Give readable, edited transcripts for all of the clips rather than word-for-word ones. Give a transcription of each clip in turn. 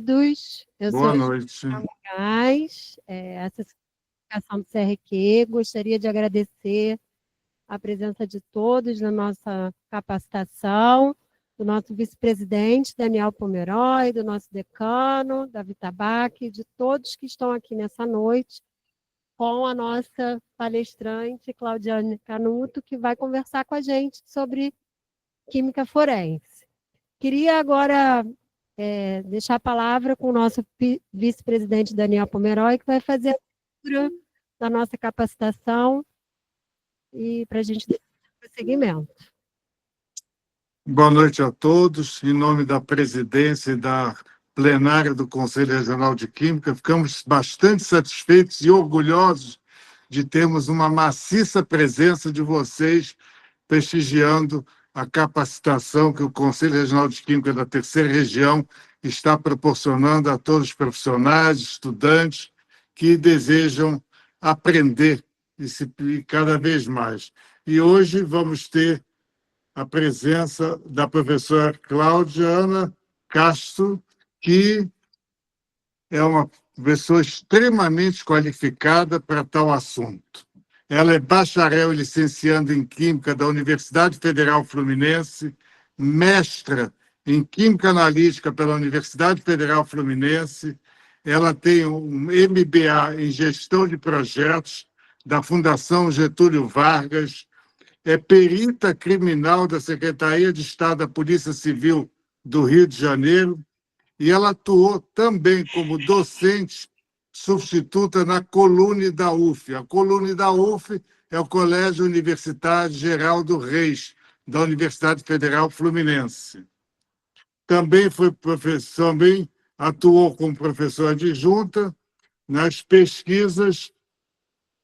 todos. Eu Boa sou noite. Gás, assessora de educação do CRQ. Gostaria de agradecer a presença de todos na nossa capacitação, do nosso vice-presidente, Daniel Pomeroy, do nosso decano, Davi Tabaque, de todos que estão aqui nessa noite, com a nossa palestrante, Claudiane Canuto, que vai conversar com a gente sobre química forense. Queria agora deixar a palavra com o nosso vice-presidente, Daniel Pomeroy, que vai fazer a abertura da nossa capacitação e para a gente dar prosseguimento. Boa noite a todos. Em nome da presidência e da plenária do Conselho Regional de Química, ficamos bastante satisfeitos e orgulhosos de termos uma maciça presença de vocês prestigiando a capacitação que o Conselho Regional de Química da Terceira Região está proporcionando a todos os profissionais, estudantes que desejam aprender e cada vez mais. E hoje vamos ter a presença da professora Claudiana Castro, que é uma pessoa extremamente qualificada para tal assunto. Ela é bacharel e licencianda em Química da Universidade Federal Fluminense, mestra em Química Analítica pela Universidade Federal Fluminense. Ela tem um MBA em Gestão de Projetos da Fundação Getúlio Vargas, é perita criminal da Secretaria de Estado da Polícia Civil do Rio de Janeiro e ela atuou também como docente substituta na Colune da UF. A Colune da UF é o Colégio Universitário Geraldo Reis, da Universidade Federal Fluminense. Também atuou como professora adjunta nas pesquisas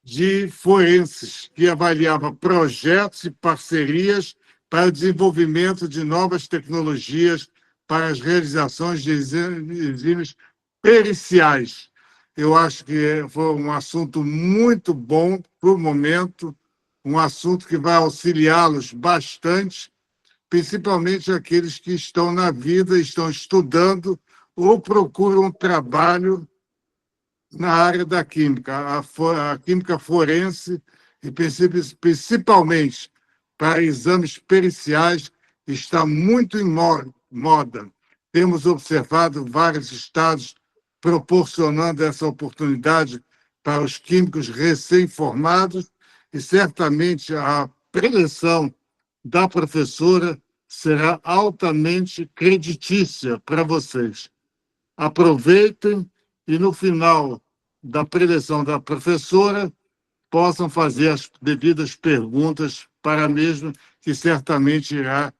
de forenses, que avaliava projetos e parcerias para o desenvolvimento de novas tecnologias para as realizações de exames periciais. Eu acho que foi um assunto muito bom para o momento, um assunto que vai auxiliá-los bastante, principalmente aqueles que estão na vida, estão estudando ou procuram trabalho na área da química, a química forense, e principalmente para exames periciais, está muito em moda. Temos observado vários estados proporcionando essa oportunidade para os químicos recém-formados e certamente a preleção da professora será altamente creditícia para vocês. Aproveitem e, no final da preleção da professora, possam fazer as devidas perguntas para a mesma, que certamente irá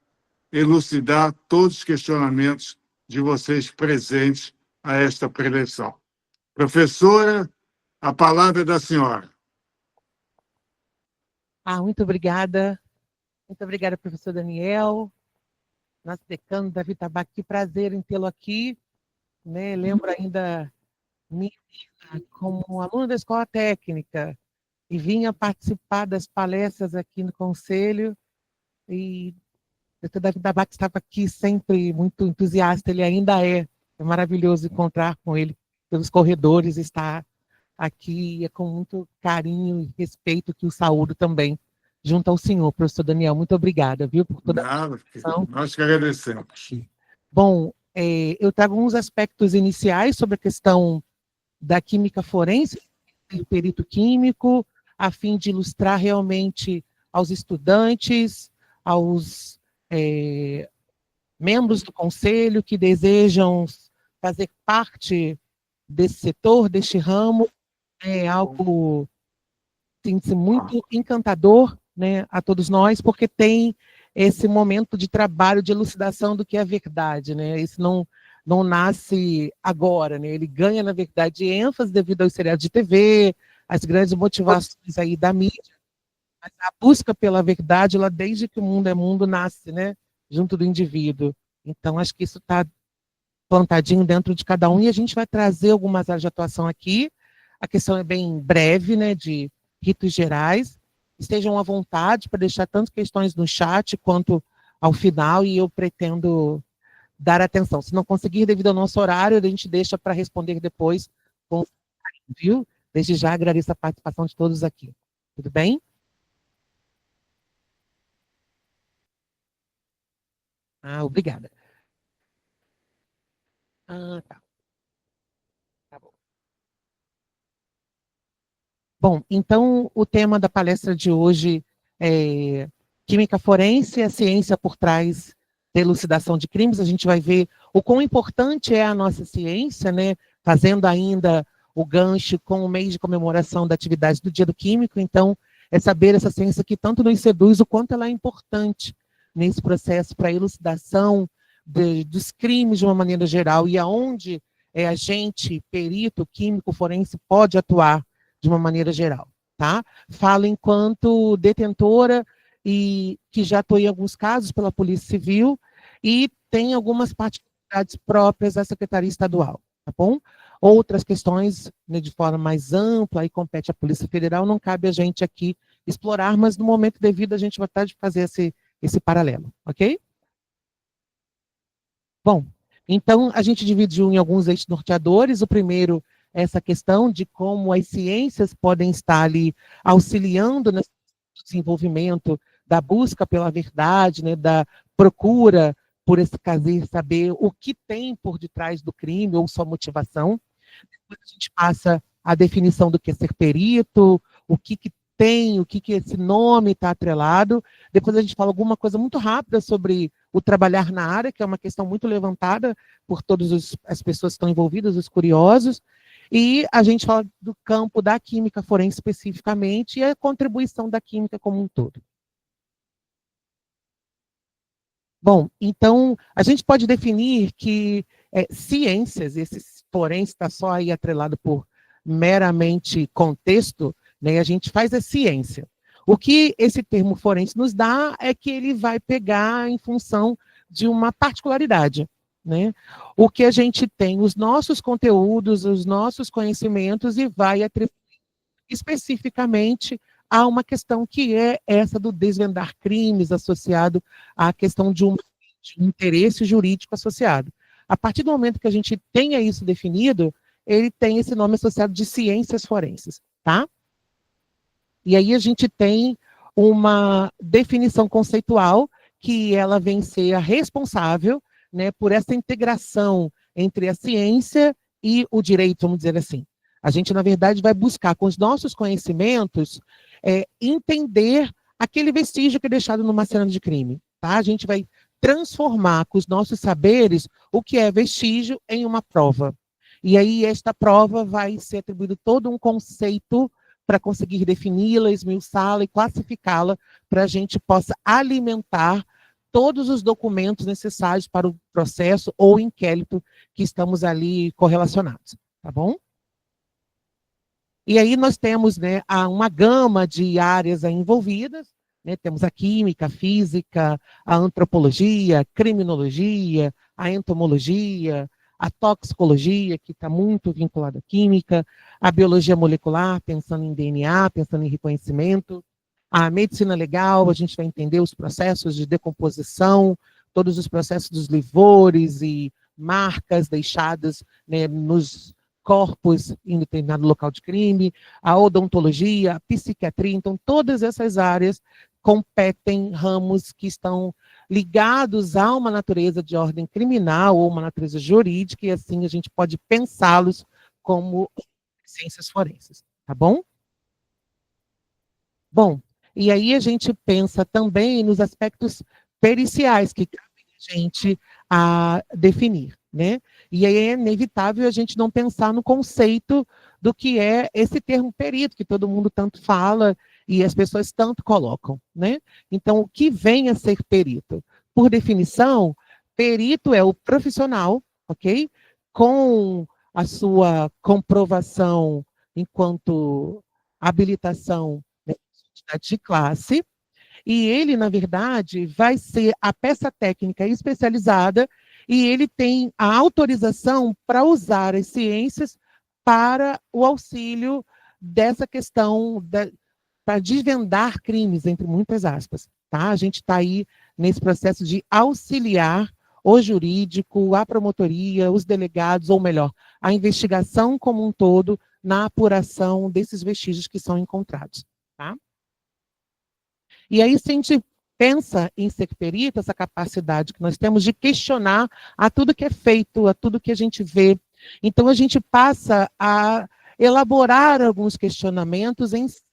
elucidar todos os questionamentos de vocês presentes a esta preleção. Professora, a palavra é da senhora. Muito obrigada. Muito obrigada, professor Daniel, nosso decano Davi Tabaque. Que prazer em tê-lo aqui. Lembro ainda minha vida como aluna da escola técnica e vinha participar das palestras aqui no conselho e o doutor Davi Tabaque estava aqui sempre muito entusiasta, ele ainda é maravilhoso encontrar com ele pelos corredores, estar aqui é com muito carinho e respeito que o saúdo também, junto ao senhor, professor Daniel. Muito obrigada, viu, por toda a atenção. Nós que agradecemos. Bom, eu trago alguns aspectos iniciais sobre a questão da química forense, do perito químico, a fim de ilustrar realmente aos estudantes, aos membros do conselho que desejam fazer parte desse setor, deste ramo. É algo muito encantador, a todos nós, porque tem esse momento de trabalho, de elucidação do que é verdade. Isso não nasce agora, ele ganha, na verdade, ênfase devido aos seriados de TV, as grandes motivações aí da mídia. Mas a busca pela verdade, lá desde que o mundo é mundo, nasce, junto do indivíduo. Então, acho que isso está plantadinho dentro de cada um, e a gente vai trazer algumas áreas de atuação aqui. A questão é bem breve, de ritos gerais. Estejam à vontade para deixar tanto questões no chat quanto ao final, e eu pretendo dar atenção. Se não conseguir devido ao nosso horário, a gente deixa para responder depois, viu? Desde já agradeço a participação de todos aqui. Tudo bem? Obrigada. Tá. Tá bom. Bom, então o tema da palestra de hoje é Química Forense, a ciência por trás da elucidação de crimes. A gente vai ver o quão importante é a nossa ciência, né? Fazendo ainda o gancho com o mês de comemoração da atividade do Dia do Químico. Então, é saber essa ciência que tanto nos seduz, o quanto ela é importante nesse processo para a elucidação dos crimes de uma maneira geral e aonde a gente, perito, químico, forense, pode atuar de uma maneira geral, tá? Falo enquanto detentora e que já atuei em alguns casos pela Polícia Civil e tem algumas particularidades próprias da Secretaria Estadual, tá bom? Outras questões, né, de forma mais ampla e compete à Polícia Federal, não cabe a gente aqui explorar, mas no momento devido a gente vai estar de fazer esse paralelo, ok? Bom, então a gente dividiu em alguns eixos norteadores. O primeiro é essa questão de como as ciências podem estar ali auxiliando no desenvolvimento da busca pela verdade, né, da procura por esse caso, saber o que tem por detrás do crime ou sua motivação. Depois a gente passa a definição do que é ser perito, o que tem, o que esse nome está atrelado. Depois a gente fala alguma coisa muito rápida sobre o trabalhar na área, que é uma questão muito levantada por todas as pessoas que estão envolvidas, os curiosos. E a gente fala do campo da química forense especificamente e a contribuição da química como um todo. Bom, então, a gente pode definir que ciências, esse forense está só aí atrelado por meramente contexto, né, a gente faz a ciência. O que esse termo forense nos dá é que ele vai pegar em função de uma particularidade, né? O que a gente tem, os nossos conteúdos, os nossos conhecimentos, e vai atribuir especificamente a uma questão que é essa do desvendar crimes associado à questão de um interesse jurídico associado. A partir do momento que a gente tenha isso definido, ele tem esse nome associado de ciências forenses, tá? E aí a gente tem uma definição conceitual que ela vem ser a responsável, né, por essa integração entre a ciência e o direito, vamos dizer assim. A gente, na verdade, vai buscar com os nossos conhecimentos entender aquele vestígio que é deixado numa cena de crime, tá? A gente vai transformar com os nossos saberes o que é vestígio em uma prova. E aí esta prova vai ser atribuído todo um conceito para conseguir defini-la, esmiuçá-la e classificá-la para a gente possa alimentar todos os documentos necessários para o processo ou inquérito que estamos ali correlacionados, tá bom? E aí nós temos, né, uma gama de áreas envolvidas, né? Temos a química, a física, a antropologia, a criminologia, a entomologia, a toxicologia, que está muito vinculada à química, a biologia molecular, pensando em DNA, pensando em reconhecimento, a medicina legal, a gente vai entender os processos de decomposição, todos os processos dos livores e marcas deixadas, né, nos corpos em determinado local de crime, a odontologia, a psiquiatria. Então, todas essas áreas competem ramos que estão ligados a uma natureza de ordem criminal ou uma natureza jurídica, e assim a gente pode pensá-los como ciências forenses, tá bom? Bom, e aí a gente pensa também nos aspectos periciais que cabem a gente definir, né? E aí é inevitável a gente não pensar no conceito do que é esse termo perito, que todo mundo tanto fala e as pessoas tanto colocam, né? Então, o que vem a ser perito? Por definição, perito é o profissional, ok? Com a sua comprovação enquanto habilitação, né, de classe, e ele, na verdade, vai ser a peça técnica especializada e ele tem a autorização para usar as ciências para o auxílio dessa questão, para desvendar crimes, entre muitas aspas. Tá? A gente está aí nesse processo de auxiliar o jurídico, a promotoria, os delegados, ou melhor, a investigação como um todo na apuração desses vestígios que são encontrados. Tá? E aí, se a gente pensa em ser perito, essa capacidade que nós temos de questionar a tudo que é feito, a tudo que a gente vê, então a gente passa a elaborar alguns questionamentos em cima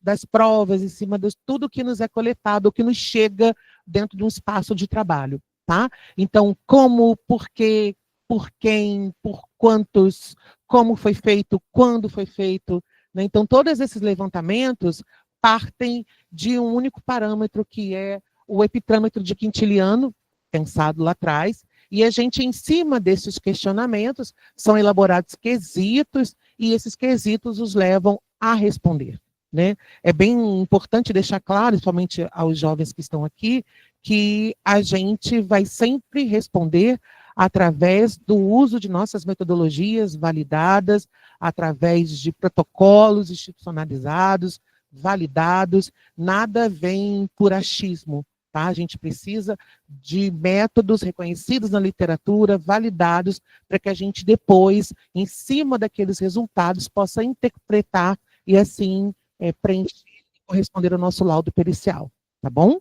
das provas, em cima de tudo que nos é coletado, o que nos chega dentro de um espaço de trabalho. Tá? Então, como, por quê, por quem, por quantos, como foi feito, quando foi feito. Né? Então, todos esses levantamentos partem de um único parâmetro, que é o epitrâmetro de Quintiliano, pensado lá atrás, e a gente, em cima desses questionamentos, são elaborados quesitos, e esses quesitos os levam a responder. Né? É bem importante deixar claro, principalmente aos jovens que estão aqui, que a gente vai sempre responder através do uso de nossas metodologias validadas, através de protocolos institucionalizados, validados, nada vem por achismo. Tá? A gente precisa de métodos reconhecidos na literatura, validados, para que a gente depois, em cima daqueles resultados, possa interpretar e assim preencher e corresponder ao nosso laudo pericial. Tá bom?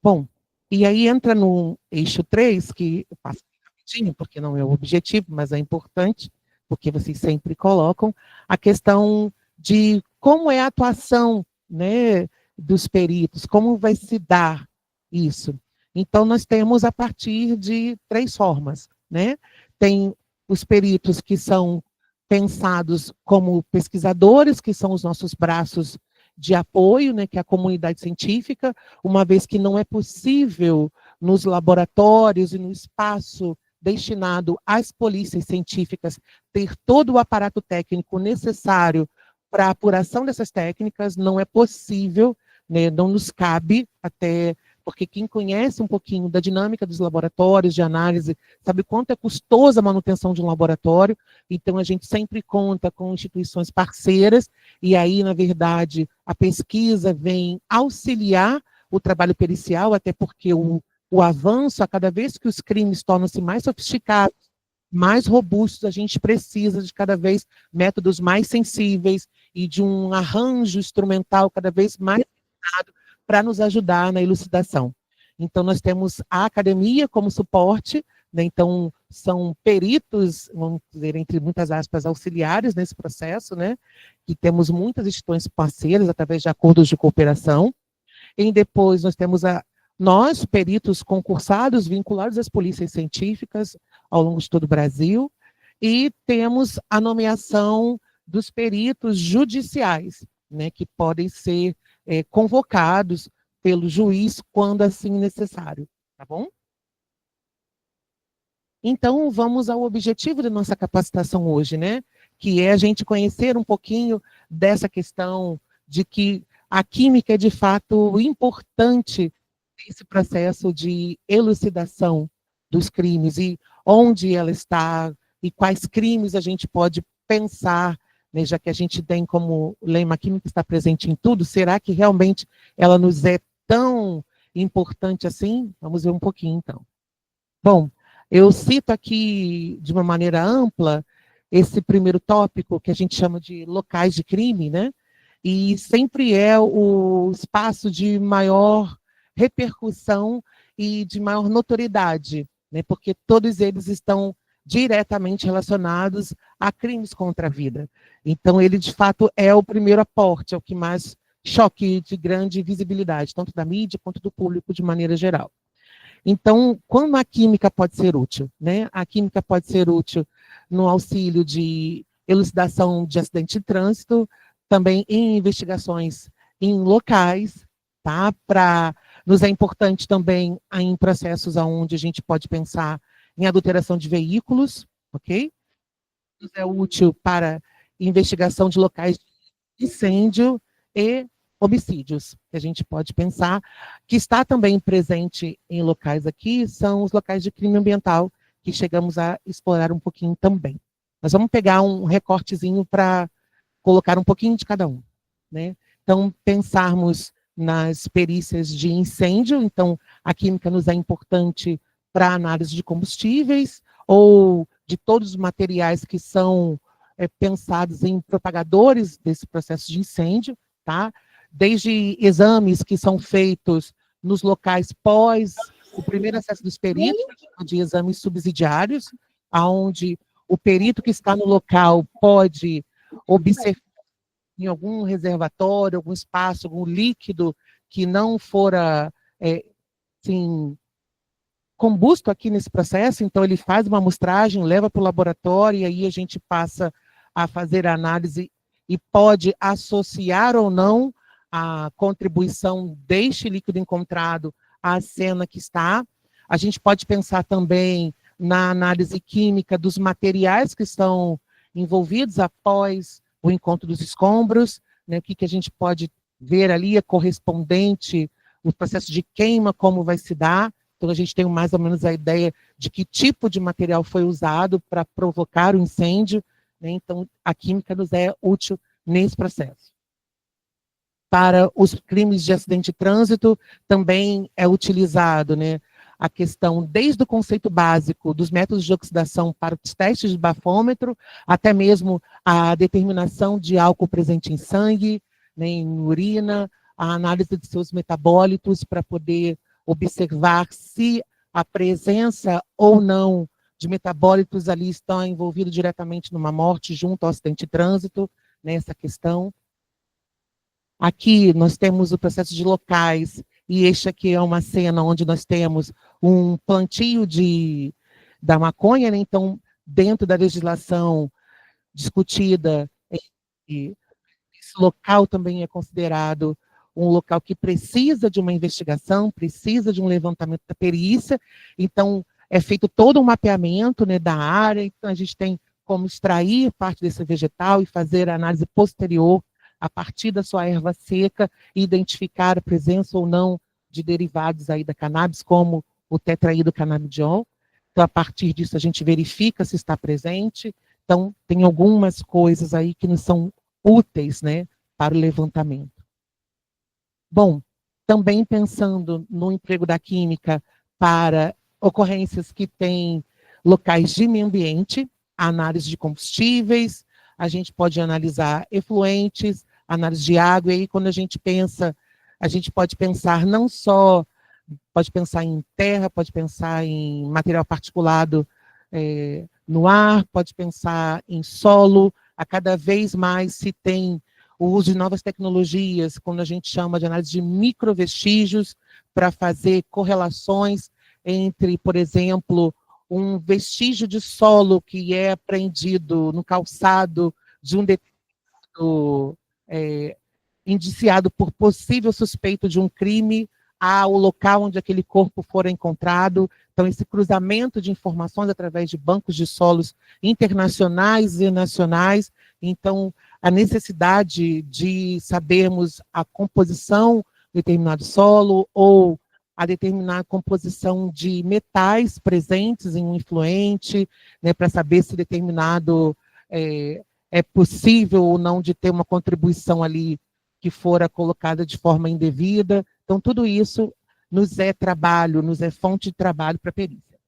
Bom, e aí entra no eixo 3, que eu passo rapidinho, porque não é o objetivo, mas é importante, porque vocês sempre colocam, a questão de como é a atuação, né, dos peritos, como vai se dar isso. Então, nós temos a partir de 3 formas. Né? Tem os peritos que são pensados como pesquisadores, que são os nossos braços de apoio, né, que é a comunidade científica, uma vez que não é possível nos laboratórios e no espaço destinado às polícias científicas ter todo o aparato técnico necessário para a apuração dessas técnicas, não é possível, né, não nos cabe, até porque quem conhece um pouquinho da dinâmica dos laboratórios de análise sabe o quanto é custosa a manutenção de um laboratório, então a gente sempre conta com instituições parceiras, e aí, na verdade, a pesquisa vem auxiliar o trabalho pericial, até porque o avanço, a cada vez que os crimes tornam-se mais sofisticados, mais robustos, a gente precisa de cada vez métodos mais sensíveis e de um arranjo instrumental cada vez mais para nos ajudar na elucidação. Então, nós temos a academia como suporte, né? Então, são peritos, vamos dizer, entre muitas aspas, auxiliares nesse processo, né? Que temos muitas instituições parceiras através de acordos de cooperação. E depois nós temos nós, peritos concursados, vinculados às polícias científicas ao longo de todo o Brasil, e temos a nomeação dos peritos judiciais, né, que podem ser convocados pelo juiz quando assim necessário, tá bom? Então, vamos ao objetivo da nossa capacitação hoje, né? Que é a gente conhecer um pouquinho dessa questão de que a química é, de fato, importante nesse processo de elucidação dos crimes e onde ela está e quais crimes a gente pode pensar, né, já que a gente tem como lema: a química está presente em tudo, será que realmente ela nos é tão importante assim? Vamos ver um pouquinho, então. Bom, eu cito aqui, de uma maneira ampla, esse primeiro tópico, que a gente chama de locais de crime, né? E sempre é o espaço de maior repercussão e de maior notoriedade, né? Porque todos eles estão diretamente relacionados a crimes contra a vida. Então, ele, de fato, é o primeiro aporte, é o que mais choque de grande visibilidade, tanto da mídia quanto do público de maneira geral. Então, como a química pode ser útil? Né? A química pode ser útil no auxílio de elucidação de acidente de trânsito, também em investigações em locais, tá? Nos é importante também em processos onde a gente pode pensar em adulteração de veículos, ok? Nos é útil para investigação de locais de incêndio e homicídios, que a gente pode pensar, que está também presente em locais aqui, são os locais de crime ambiental, que chegamos a explorar um pouquinho também. Mas vamos pegar um recortezinho para colocar um pouquinho de cada um. Né? Então, pensarmos nas perícias de incêndio, então a química nos é importante para análise de combustíveis ou de todos os materiais que são pensados em propagadores desse processo de incêndio, tá? Desde exames que são feitos nos locais pós o primeiro acesso dos peritos, de exames subsidiários, onde o perito que está no local pode observar em algum reservatório, algum espaço, algum líquido que não fora assim, combusto aqui nesse processo, então ele faz uma amostragem, leva para o laboratório, e aí a gente passa a fazer a análise e pode associar ou não a contribuição deste líquido encontrado à cena que está. A gente pode pensar também na análise química dos materiais que estão envolvidos após o encontro dos escombros, né? O que a gente pode ver ali é correspondente, o processo de queima, como vai se dar. Então, a gente tem mais ou menos a ideia de que tipo de material foi usado para provocar o incêndio, né? Então, a química nos é útil nesse processo. Para os crimes de acidente de trânsito, também é utilizado, né, a questão, desde o conceito básico dos métodos de oxidação para os testes de bafômetro, até mesmo a determinação de álcool presente em sangue, né, em urina, a análise de seus metabólitos para poder observar se a presença ou não de metabólitos ali estão envolvidos diretamente numa morte junto ao acidente de trânsito, nessa questão. Aqui nós temos o processo de locais, e este aqui é uma cena onde nós temos um plantio da maconha, né? Então, dentro da legislação discutida, esse local também é considerado um local que precisa de uma investigação, precisa de um levantamento da perícia, então é feito todo um mapeamento, né, da área, então a gente tem como extrair parte desse vegetal e fazer a análise posterior a partir da sua erva seca e identificar a presença ou não de derivados aí da cannabis, como o tetraído-canabidiol. Então, a partir disso, a gente verifica se está presente. Então, tem algumas coisas aí que nos são úteis, né, para o levantamento. Bom, também pensando no emprego da química para ocorrências que têm locais de meio ambiente, a análise de combustíveis, a gente pode analisar efluentes, análise de água, e aí quando a gente pode pensar não só, pode pensar em terra, pode pensar em material particulado no ar, pode pensar em solo, a cada vez mais se tem o uso de novas tecnologias, quando a gente chama de análise de microvestígios, para fazer correlações entre, por exemplo, um vestígio de solo que é apreendido no calçado de um determinado indiciado por possível suspeito de um crime ao local onde aquele corpo for encontrado. Então, esse cruzamento de informações através de bancos de solos internacionais e nacionais. Então, a necessidade de sabermos a composição de determinado solo ou a determinar a composição de metais presentes em um efluente, né, para saber se determinado é possível ou não de ter uma contribuição ali que fora colocada de forma indevida. Então, tudo isso nos é trabalho, nos é fonte de trabalho para a perícia.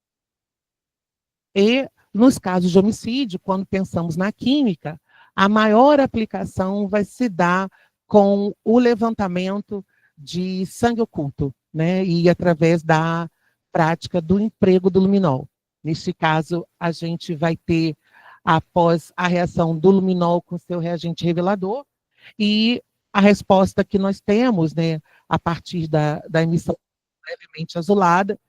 E, nos casos de homicídio, quando pensamos na química, a maior aplicação vai se dar com o levantamento de sangue oculto, né, e através da prática do emprego do luminol. Neste caso, a gente vai ter, após a reação do luminol com seu reagente revelador, e a resposta que nós temos, né, a partir da emissão levemente azulada,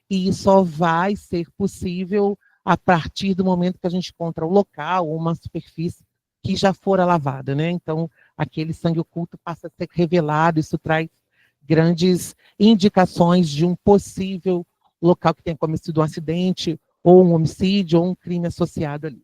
e só vai ser possível a partir do momento que a gente encontra o local ou uma superfície que já fora lavada, né? Então, aquele sangue oculto passa a ser revelado, isso traz grandes indicações de um possível local que tenha cometido um acidente, ou um homicídio, ou um crime associado ali.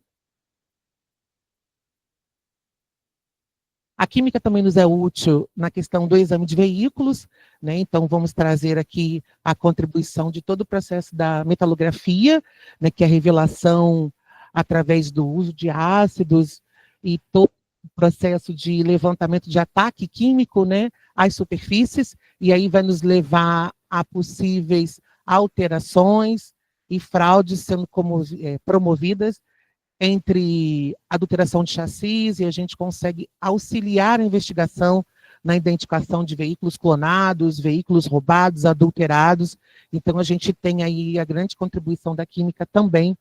A química também nos é útil na questão do exame de veículos, né? Então, vamos trazer aqui a contribuição de todo o processo da metalografia, né, que é a revelação através do uso de ácidos e todo processo de levantamento de ataque químico, né, às superfícies, e aí vai nos levar a possíveis alterações e fraudes sendo promovidas entre adulteração de chassis, e a gente consegue auxiliar a investigação na identificação de veículos clonados, veículos roubados, adulterados. Então, a gente tem aí a grande contribuição da química também,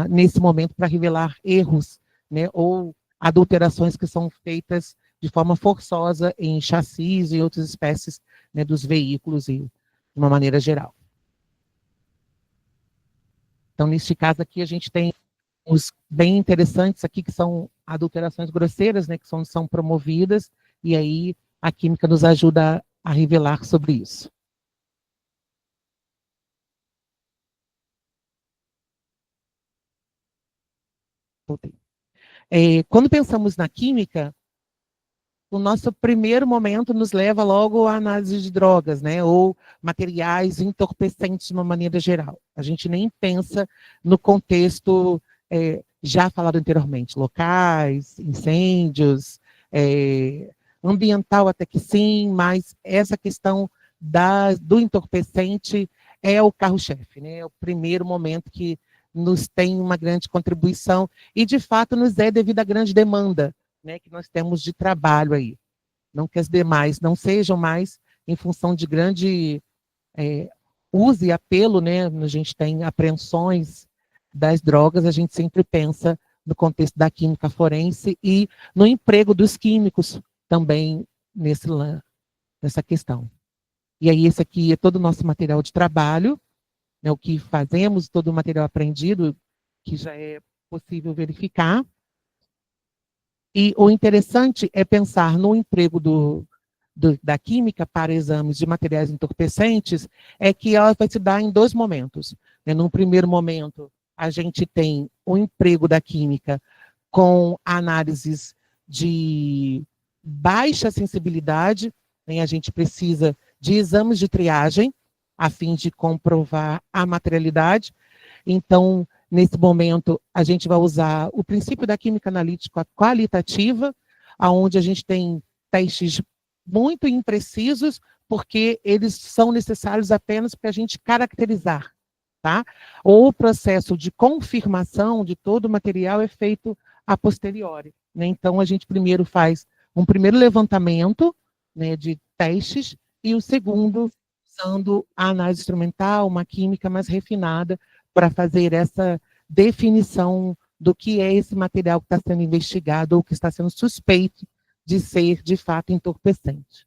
nesse momento, para revelar erros, né, ou adulterações que são feitas de forma forçosa em chassis e outras espécies, né, dos veículos, e, de uma maneira geral. Então, neste caso aqui, a gente tem os bem interessantes aqui, que são adulterações grosseiras, né, que são promovidas, e aí a química nos ajuda a revelar sobre isso. Quando pensamos na química, o nosso primeiro momento nos leva logo à análise de drogas, né, ou materiais entorpecentes de uma maneira geral. A gente nem pensa no contexto já falado anteriormente, locais, incêndios, ambiental até que sim, mas essa questão do entorpecente é o carro-chefe, né, é o primeiro momento que nos tem uma grande contribuição e, de fato, nos é devido à grande demanda, né, que nós temos de trabalho aí. Não que as demais não sejam mais em função de grande uso e apelo, né, a gente tem apreensões das drogas, a gente sempre pensa no contexto da química forense e no emprego dos químicos também nessa questão. E aí esse aqui é todo o nosso material de trabalho, né, o que fazemos, todo o material aprendido, que já é possível verificar. E o interessante é pensar no emprego da química para exames de materiais entorpecentes, é que ela vai se dar em dois momentos. Né? Num primeiro momento, a gente tem o emprego da química com análises de baixa sensibilidade, né? A gente precisa de exames de triagem, a fim de comprovar a materialidade. Então, nesse momento, a gente vai usar o princípio da química analítica qualitativa, onde a gente tem testes muito imprecisos, porque eles são necessários apenas para a gente caracterizar, tá? Ou o processo de confirmação de todo o material é feito a posteriori, né? Então, a gente primeiro faz um primeiro levantamento, né, de testes, e o segundo, usando a análise instrumental, uma química mais refinada, para fazer essa definição do que é esse material que está sendo investigado ou que está sendo suspeito de ser, de fato, entorpecente.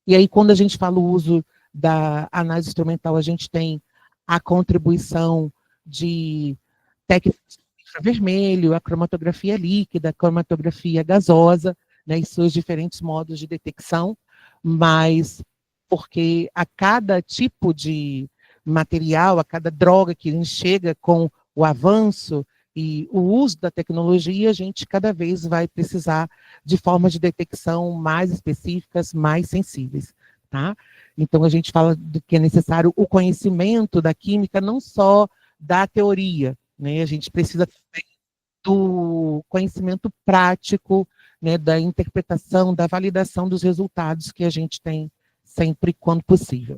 E aí, quando a gente fala o uso da análise instrumental, a gente tem a contribuição de técnicas de infravermelho, a cromatografia líquida, a cromatografia gasosa, né, e seus diferentes modos de detecção, mas porque a cada tipo de material, a cada droga que chega com o avanço e o uso da tecnologia, a gente cada vez vai precisar de formas de detecção mais específicas, mais sensíveis, tá? Então, a gente fala de que é necessário o conhecimento da química, não só da teoria, né? A gente precisa também do conhecimento prático, né, da interpretação, da validação dos resultados que a gente tem sempre quando possível.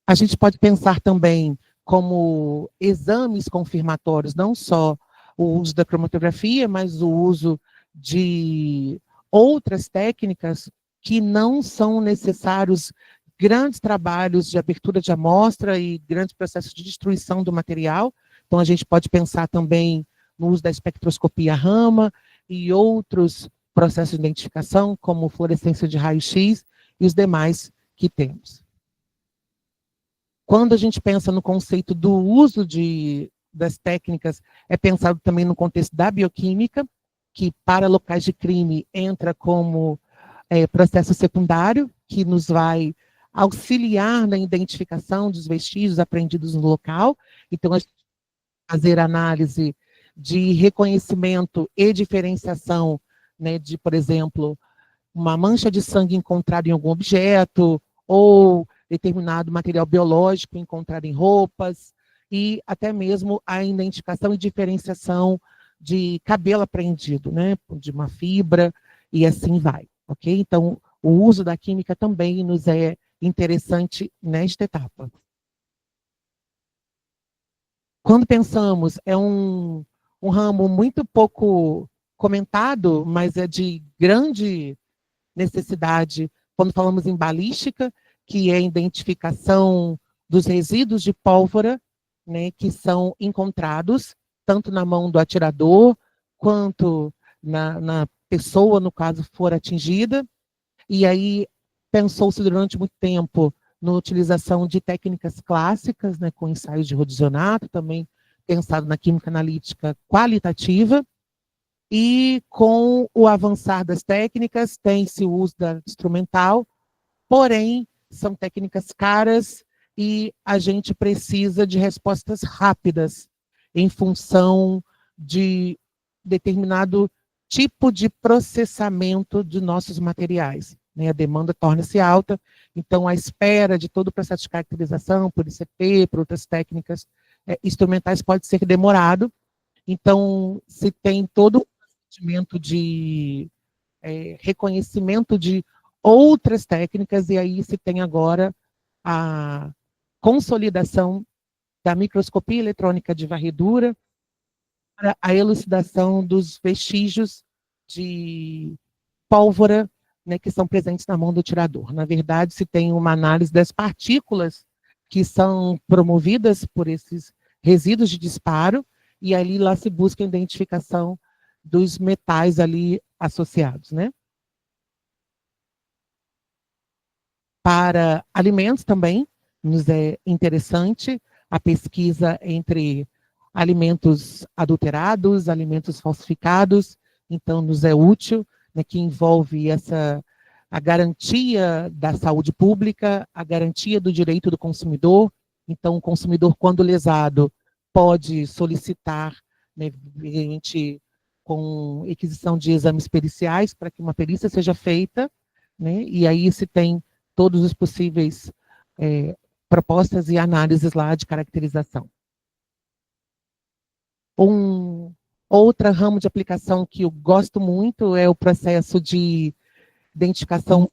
A gente pode pensar também como exames confirmatórios, não só o uso da cromatografia, mas o uso de outras técnicas que não são necessários grandes trabalhos de abertura de amostra e grandes processos de destruição do material. Então, a gente pode pensar também no uso da espectroscopia Raman e outros processos de identificação, como fluorescência de raio-x e os demais que temos. Quando a gente pensa no conceito do uso das técnicas, é pensado também no contexto da bioquímica, que para locais de crime entra como processo secundário, que nos vai auxiliar na identificação dos vestígios apreendidos no local. Então, a gente vai fazer análise de reconhecimento e diferenciação, né, de, por exemplo, uma mancha de sangue encontrada em algum objeto, ou determinado material biológico encontrado em roupas. e até mesmo a identificação e diferenciação de cabelo apreendido, né, de uma fibra, e assim vai, ok? Então, o uso da química também nos é interessante nesta etapa. Quando pensamos, é um ramo muito pouco comentado, mas é de grande necessidade quando falamos em balística, que é a identificação dos resíduos de pólvora, né, que são encontrados tanto na mão do atirador quanto na pessoa, no caso, for atingida. E aí pensou-se durante muito tempo na utilização de técnicas clássicas, né, com ensaios de rhodionato, também pensado na química analítica qualitativa, e com o avançar das técnicas, tem-se o uso da instrumental, porém, são técnicas caras e a gente precisa de respostas rápidas em função de determinado tipo de processamento de nossos materiais, né? A demanda torna-se alta, então a espera de todo o processo de caracterização, por ICP, por outras técnicas instrumentais, pode ser demorado. Então, se tem todo o procedimento de reconhecimento de outras técnicas, e aí se tem agora a consolidação da microscopia eletrônica de varredura para a elucidação dos vestígios de pólvora, né, que são presentes na mão do tirador. Na verdade, se tem uma análise das partículas que são promovidas por esses resíduos de disparo, e ali lá se busca a identificação dos metais ali associados, né? Para alimentos também, nos é interessante a pesquisa entre alimentos adulterados, alimentos falsificados, então nos é útil, né, que envolve a garantia da saúde pública, a garantia do direito do consumidor. Então, o consumidor, quando lesado, pode solicitar, né, com requisição de exames periciais para que uma perícia seja feita, né, e aí se tem todos os possíveis propostas e análises lá de caracterização. Outra ramo de aplicação que eu gosto muito é o processo de identificação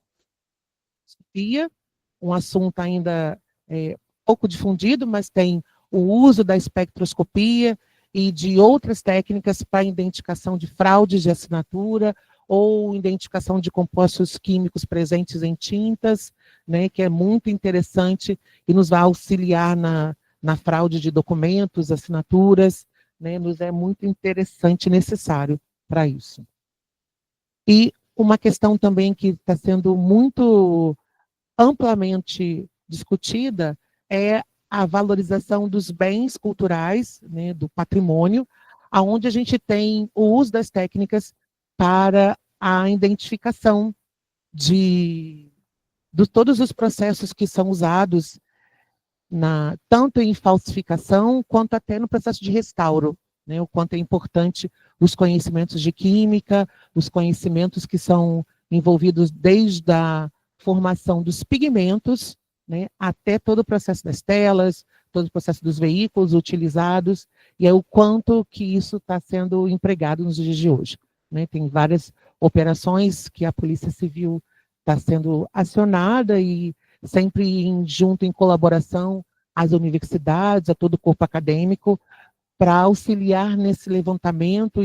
um assunto ainda pouco difundido, mas tem o uso da espectroscopia e de outras técnicas para identificação de fraudes de assinatura ou identificação de compostos químicos presentes em tintas, né, que é muito interessante e nos vai auxiliar na fraude de documentos, assinaturas, né, nos é muito interessante e necessário para isso. E uma questão também que está sendo muito amplamente discutida é a valorização dos bens culturais, né, do patrimônio, aonde a gente tem o uso das técnicas para a identificação de todos os processos que são usados tanto em falsificação quanto até no processo de restauro, né, o quanto é importante os conhecimentos de química, os conhecimentos que são envolvidos desde a formação dos pigmentos, né, até todo o processo das telas, todo o processo dos veículos utilizados, e é o quanto que isso está sendo empregado nos dias de hoje, né? Tem várias operações que a Polícia Civil está sendo acionada e sempre junto em colaboração às universidades, a todo o corpo acadêmico, para auxiliar nesse levantamento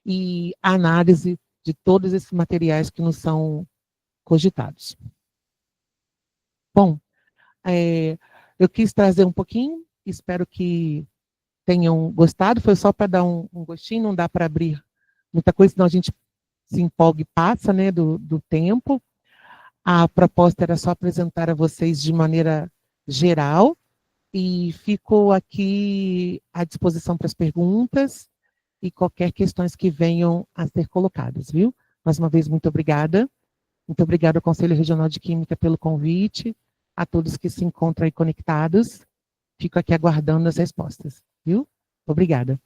e análise de todos esses materiais que nos são cogitados. Bom, eu quis trazer um pouquinho, espero que tenham gostado, foi só para dar um gostinho, não dá para abrir muita coisa, senão a gente se empolga e passa, né, do tempo. A proposta era só apresentar a vocês de maneira geral e fico aqui à disposição para as perguntas e qualquer questões que venham a ser colocadas, viu? Mais uma vez, muito obrigada. Muito obrigada ao Conselho Regional de Química pelo convite, a todos que se encontram aí conectados. Fico aqui aguardando as respostas, viu? Obrigada.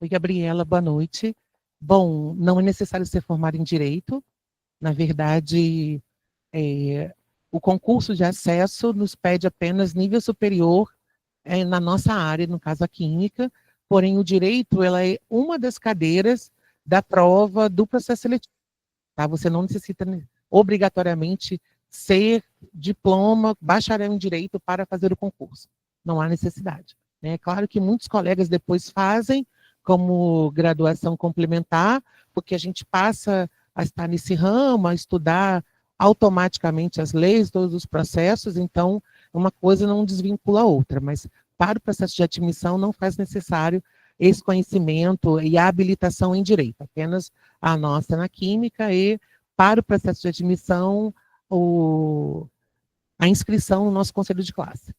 Oi, Gabriela, boa noite. Bom, não é necessário ser formado em Direito. Na verdade, o concurso de acesso nos pede apenas nível superior na nossa área, no caso a Química, porém o Direito ela é uma das cadeiras da prova do processo seletivo. Tá? Você não necessita obrigatoriamente ser diploma, bacharel em Direito para fazer o concurso. Não há necessidade. É claro que muitos colegas depois fazem como graduação complementar, porque a gente passa a estar nesse ramo, a estudar automaticamente as leis, todos os processos, então uma coisa não desvincula a outra, mas para o processo de admissão não faz necessário esse conhecimento e a habilitação em Direito, apenas a nossa na Química e para o processo de admissão a inscrição no nosso conselho de classe.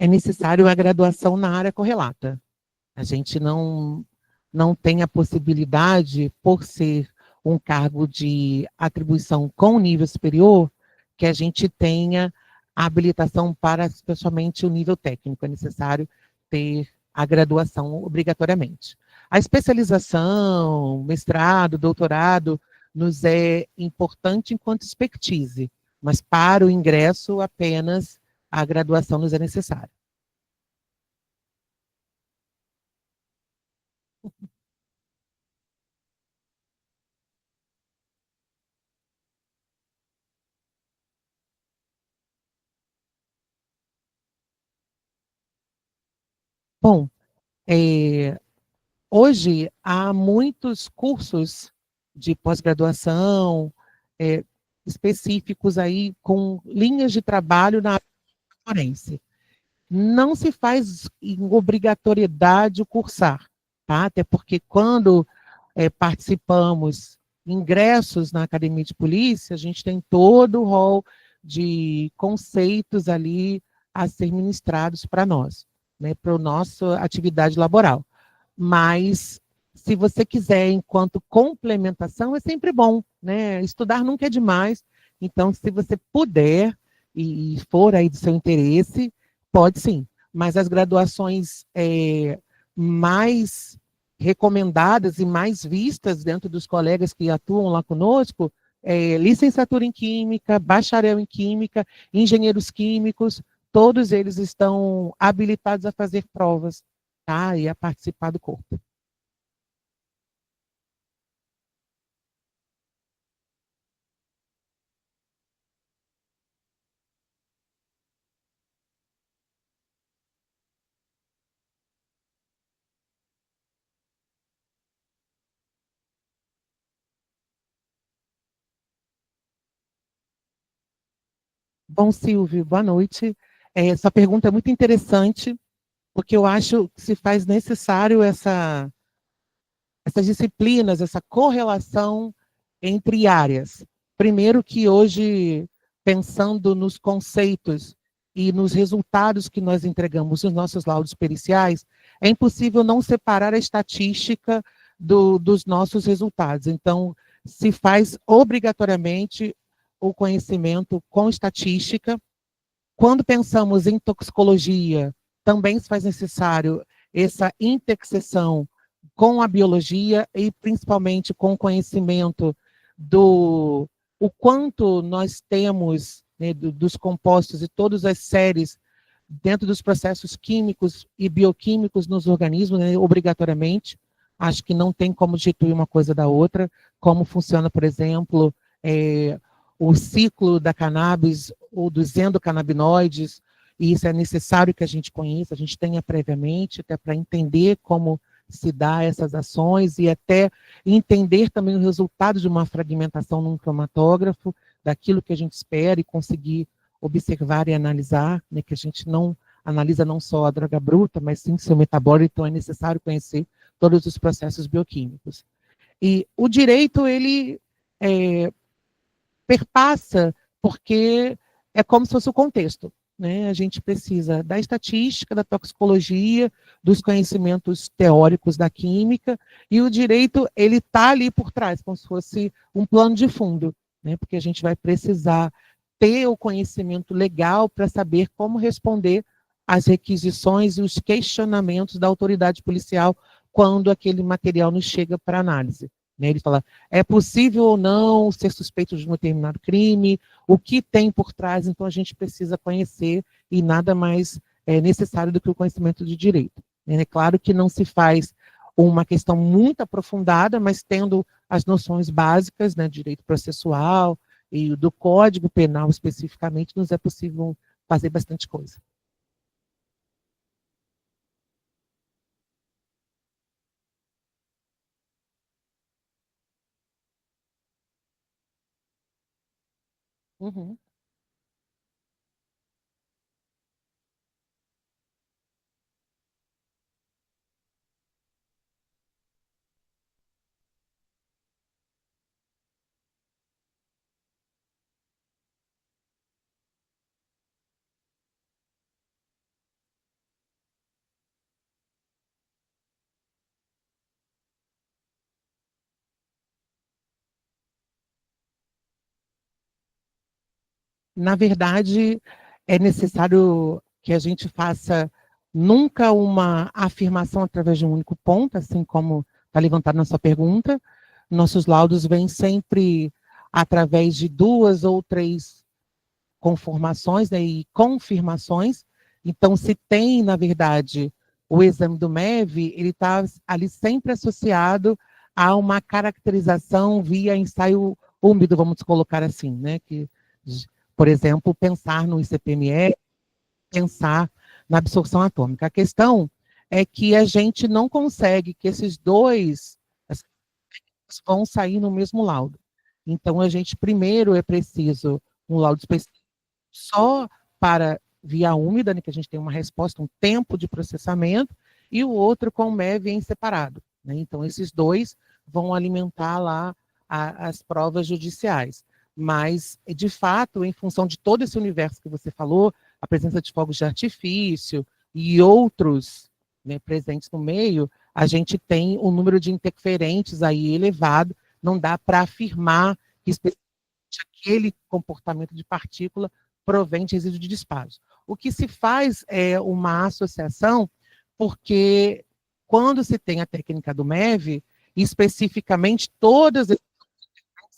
É necessário a graduação na área correlata. A gente não tem a possibilidade, por ser um cargo de atribuição com nível superior, que a gente tenha a habilitação para especialmente o nível técnico. É necessário ter a graduação obrigatoriamente. A especialização, mestrado, doutorado, nos é importante enquanto expertise, mas para o ingresso apenas a graduação nos é necessária. Bom, hoje há muitos cursos de pós-graduação específicos aí com linhas de trabalho na área forense. Não se faz em obrigatoriedade o cursar, tá? Até porque quando participamos ingressos na Academia de Polícia, a gente tem todo o rol de conceitos ali a ser ministrados para nós, né, para a nossa atividade laboral. Mas, se você quiser, enquanto complementação, é sempre bom, né? Estudar nunca é demais. Então, se você puder e for aí do seu interesse, pode sim. Mas as graduações mais recomendadas e mais vistas dentro dos colegas que atuam lá conosco, licenciatura em Química, bacharel em Química, engenheiros químicos, todos eles estão habilitados a fazer provas, tá? E a participar do corpo. Bom, Silvio, boa noite. Essa pergunta é muito interessante, porque eu acho que se faz necessário essas disciplinas, essa correlação entre áreas. Primeiro que hoje, pensando nos conceitos e nos resultados que nós entregamos nos nossos laudos periciais, é impossível não separar a estatística dos nossos resultados. Então, se faz obrigatoriamente o conhecimento com estatística. Quando pensamos em toxicologia, também se faz necessário essa interseção com a biologia e principalmente com o conhecimento do o quanto nós temos, né, dos compostos e todas as séries dentro dos processos químicos e bioquímicos nos organismos, né, obrigatoriamente. Acho que não tem como destituir uma coisa da outra, como funciona, por exemplo, o ciclo da cannabis ou dos endocannabinoides, e isso é necessário que a gente conheça, a gente tenha previamente, até para entender como se dá essas ações e até entender também o resultado de uma fragmentação num cromatógrafo, daquilo que a gente espera e conseguir observar e analisar, né, que a gente não analisa não só a droga bruta, mas sim seu metabólito, então é necessário conhecer todos os processos bioquímicos. E o direito, ele perpassa, porque é como se fosse o contexto. né, a gente precisa da estatística, da toxicologia, dos conhecimentos teóricos da química, e o direito, ele está ali por trás, como se fosse um plano de fundo, né, porque a gente vai precisar ter o conhecimento legal para saber como responder às requisições e os questionamentos da autoridade policial quando aquele material nos chega para análise. Né? Ele fala, é possível ou não ser suspeito de um determinado crime, o que tem por trás, então a gente precisa conhecer, e nada mais é necessário do que o conhecimento de direito. É claro que não se faz uma questão muito aprofundada, mas tendo as noções básicas, né, direito processual e do Código Penal especificamente, nos é possível fazer bastante coisa. Uhum. Na verdade, é necessário que a gente faça nunca uma afirmação através de um único ponto, assim como está levantado na sua pergunta. Nossos laudos vêm sempre através de 2 ou 3 conformações, né, e confirmações. Então, se tem, na verdade, o exame do MEV, ele está ali sempre associado a uma caracterização via ensaio úmido, vamos colocar assim, né, que, por exemplo, pensar no ICP-ME, pensar na absorção atômica. A questão é que a gente não consegue que esses dois vão sair no mesmo laudo. Então, a gente primeiro é preciso um laudo específico só para via úmida, né, que a gente tem uma resposta, um tempo de processamento, e o outro com o MEV em separado. Né? Então, esses dois vão alimentar lá as provas judiciais. Mas, de fato, em função de todo esse universo que você falou, a presença de fogos de artifício e outros, né, presentes no meio, a gente tem um número de interferentes aí elevado, não dá para afirmar que aquele comportamento de partícula provém de resíduo de disparos. O que se faz é uma associação, porque quando se tem a técnica do MEV, especificamente todas as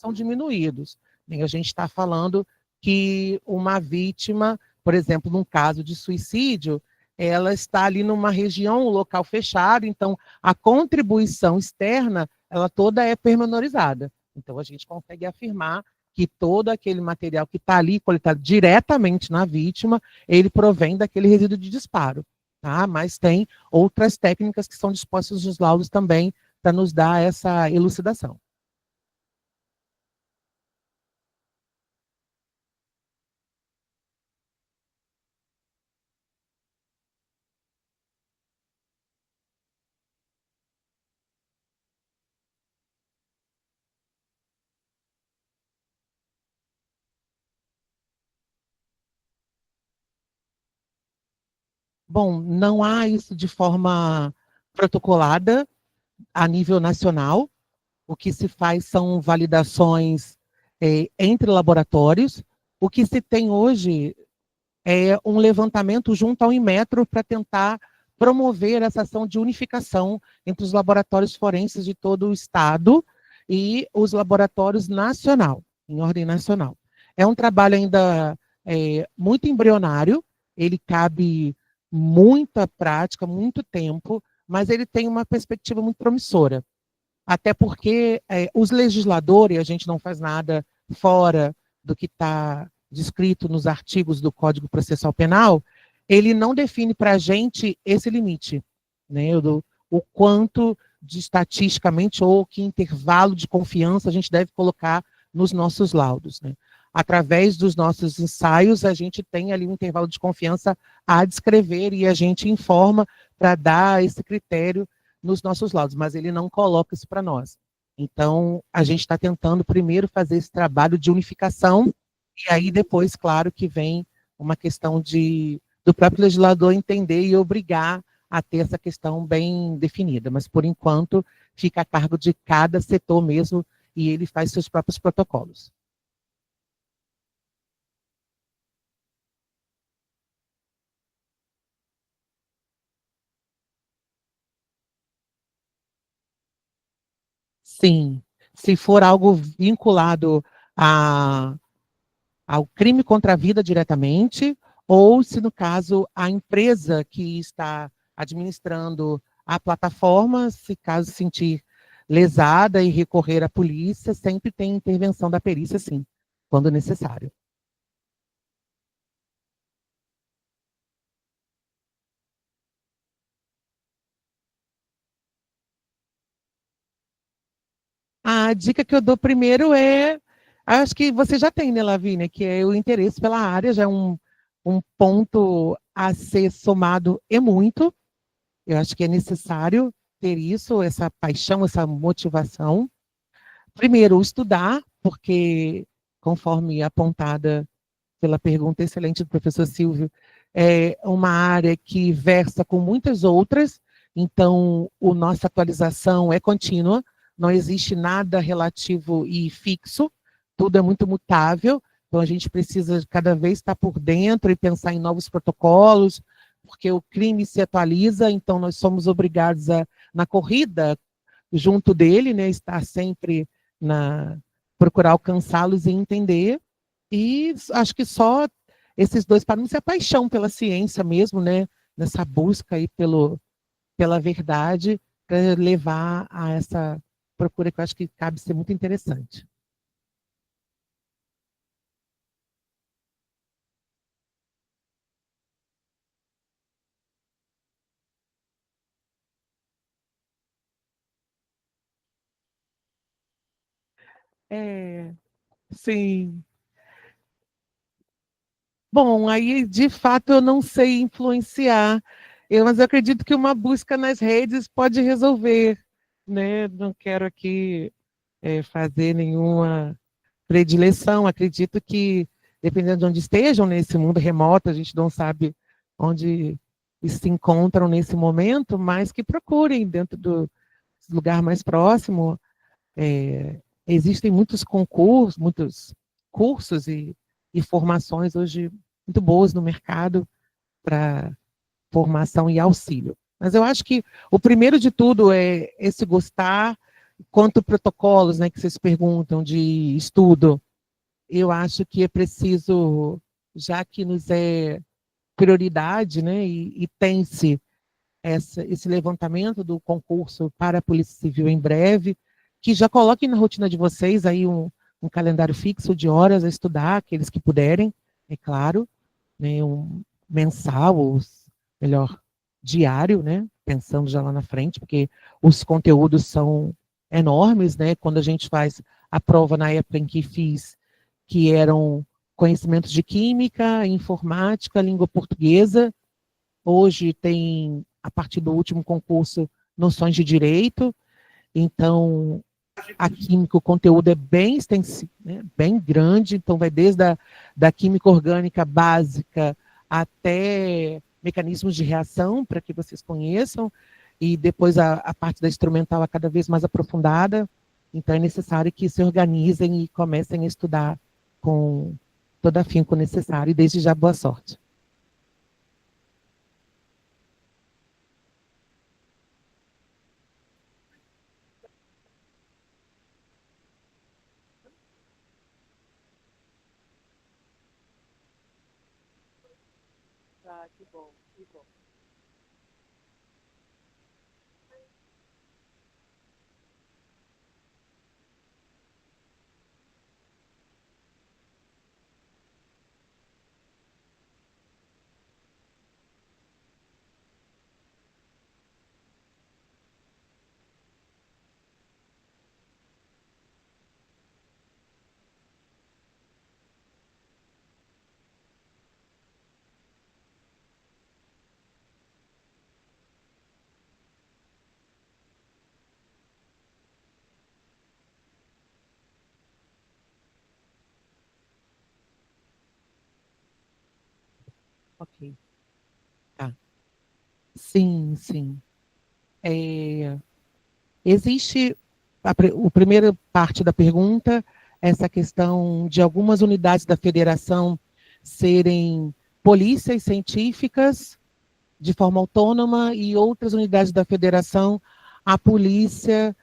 são diminuídos. A gente está falando que uma vítima, por exemplo, num caso de suicídio, ela está ali numa região, um local fechado, então a contribuição externa, ela toda é pormenorizada. Então a gente consegue afirmar que todo aquele material que está ali coletado diretamente na vítima, ele provém daquele resíduo de disparo. Tá? Mas tem outras técnicas que são dispostas nos laudos também para nos dar essa elucidação. Bom, não há isso de forma protocolada a nível nacional. O que se faz são validações entre laboratórios. O que se tem hoje é um levantamento junto ao Inmetro para tentar promover essa ação de unificação entre os laboratórios forenses de todo o estado e os laboratórios nacional, em ordem nacional. É um trabalho ainda muito embrionário, ele cabe muita prática, muito tempo, mas ele tem uma perspectiva muito promissora. Até porque os legisladores, a gente não faz nada fora do que está descrito nos artigos do Código Processual Penal, ele não define para a gente esse limite, né, o quanto de estatisticamente ou que intervalo de confiança a gente deve colocar nos nossos laudos. Né. Através dos nossos ensaios, a gente tem ali um intervalo de confiança a descrever e a gente informa para dar esse critério nos nossos laudos, mas ele não coloca isso para nós. Então, a gente está tentando primeiro fazer esse trabalho de unificação, e aí depois, claro, que vem uma questão do próprio legislador entender e obrigar a ter essa questão bem definida. Mas, por enquanto, fica a cargo de cada setor mesmo, e ele faz seus próprios protocolos. Sim, se for algo vinculado a, ao crime contra a vida diretamente, ou se, no caso, a empresa que está administrando a plataforma, se caso sentir lesada e recorrer à polícia, sempre tem intervenção da perícia, sim, quando necessário. A dica que eu dou primeiro acho que você já tem, né, Lavínia, que é o interesse pela área, já é um ponto a ser somado e muito. Eu acho que é necessário ter isso, essa paixão, essa motivação. Primeiro, estudar, porque, conforme apontada pela pergunta excelente do professor Silvio, é uma área que versa com muitas outras, então a nossa atualização é contínua, não existe nada relativo e fixo, tudo é muito mutável, então a gente precisa cada vez estar por dentro e pensar em novos protocolos, porque o crime se atualiza, então nós somos obrigados na corrida junto dele, né, estar sempre procurar alcançá-los e entender, e acho que só esses dois parâmetros é a paixão pela ciência mesmo, né? Nessa busca aí pela verdade, para levar a essa procura que eu acho que cabe ser muito interessante. É, sim. Bom, aí de fato eu não sei influenciar, mas eu acredito que uma busca nas redes pode resolver, né? Não quero aqui fazer nenhuma predileção. Acredito que, dependendo de onde estejam nesse mundo remoto, a gente não sabe onde se encontram nesse momento, mas que procurem dentro do lugar mais próximo. Existem muitos concursos, muitos cursos e formações hoje muito boas no mercado para formação e auxílio. Mas eu acho que o primeiro de tudo é esse gostar, quanto protocolos, né, que vocês perguntam de estudo. Eu acho que é preciso, já que nos é prioridade, né, e tem-se esse levantamento do concurso para a Polícia Civil em breve, que já coloquem na rotina de vocês aí um calendário fixo de horas a estudar, aqueles que puderem, é claro, né, um mensal, ou melhor, diário, né, pensando já lá na frente, porque os conteúdos são enormes, né, quando a gente faz a prova na época em que fiz, que eram conhecimentos de química, informática, língua portuguesa. Hoje tem, a partir do último concurso, noções de direito. Então, a química, o conteúdo é bem extensivo, né, bem grande, então vai desde da química orgânica básica até mecanismos de reação, para que vocês conheçam, e depois a parte da instrumental é cada vez mais aprofundada. Então, é necessário que se organizem e comecem a estudar com todo afinco necessário, e desde já boa sorte. Ah, que bom, que bom. Ok. Tá. Sim, sim. Existe a primeira parte da pergunta, essa questão de algumas unidades da federação serem polícias científicas de forma autônoma e outras unidades da federação, a polícia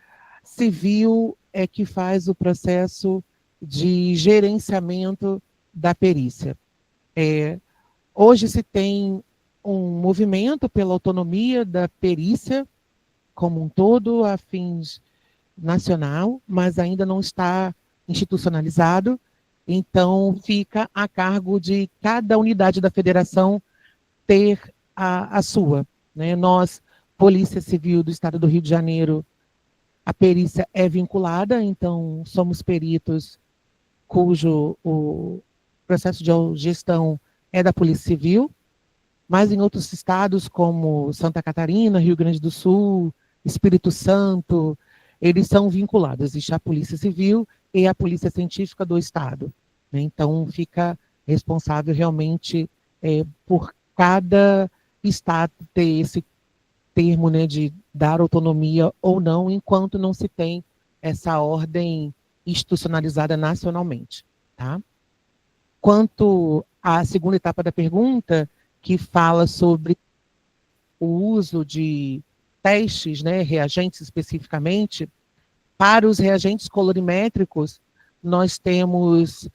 civil é que faz o processo de gerenciamento da perícia. Hoje se tem um movimento pela autonomia da perícia como um todo, a fins nacional, mas ainda não está institucionalizado, então fica a cargo de cada unidade da federação ter a sua. Né? Nós, Polícia Civil do Estado do Rio de Janeiro, a perícia é vinculada, então somos peritos cujo o processo de gestão é da Polícia Civil, mas em outros estados como Santa Catarina, Rio Grande do Sul, Espírito Santo, eles são vinculados. Existe a Polícia Civil e a Polícia Científica do Estado. Né? Então, fica responsável realmente por cada estado ter esse termo, né, de dar autonomia ou não, enquanto não se tem essa ordem institucionalizada nacionalmente. Tá? Quanto à segunda etapa da pergunta, que fala sobre o uso de testes, né, reagentes especificamente, para os reagentes colorimétricos, nós temos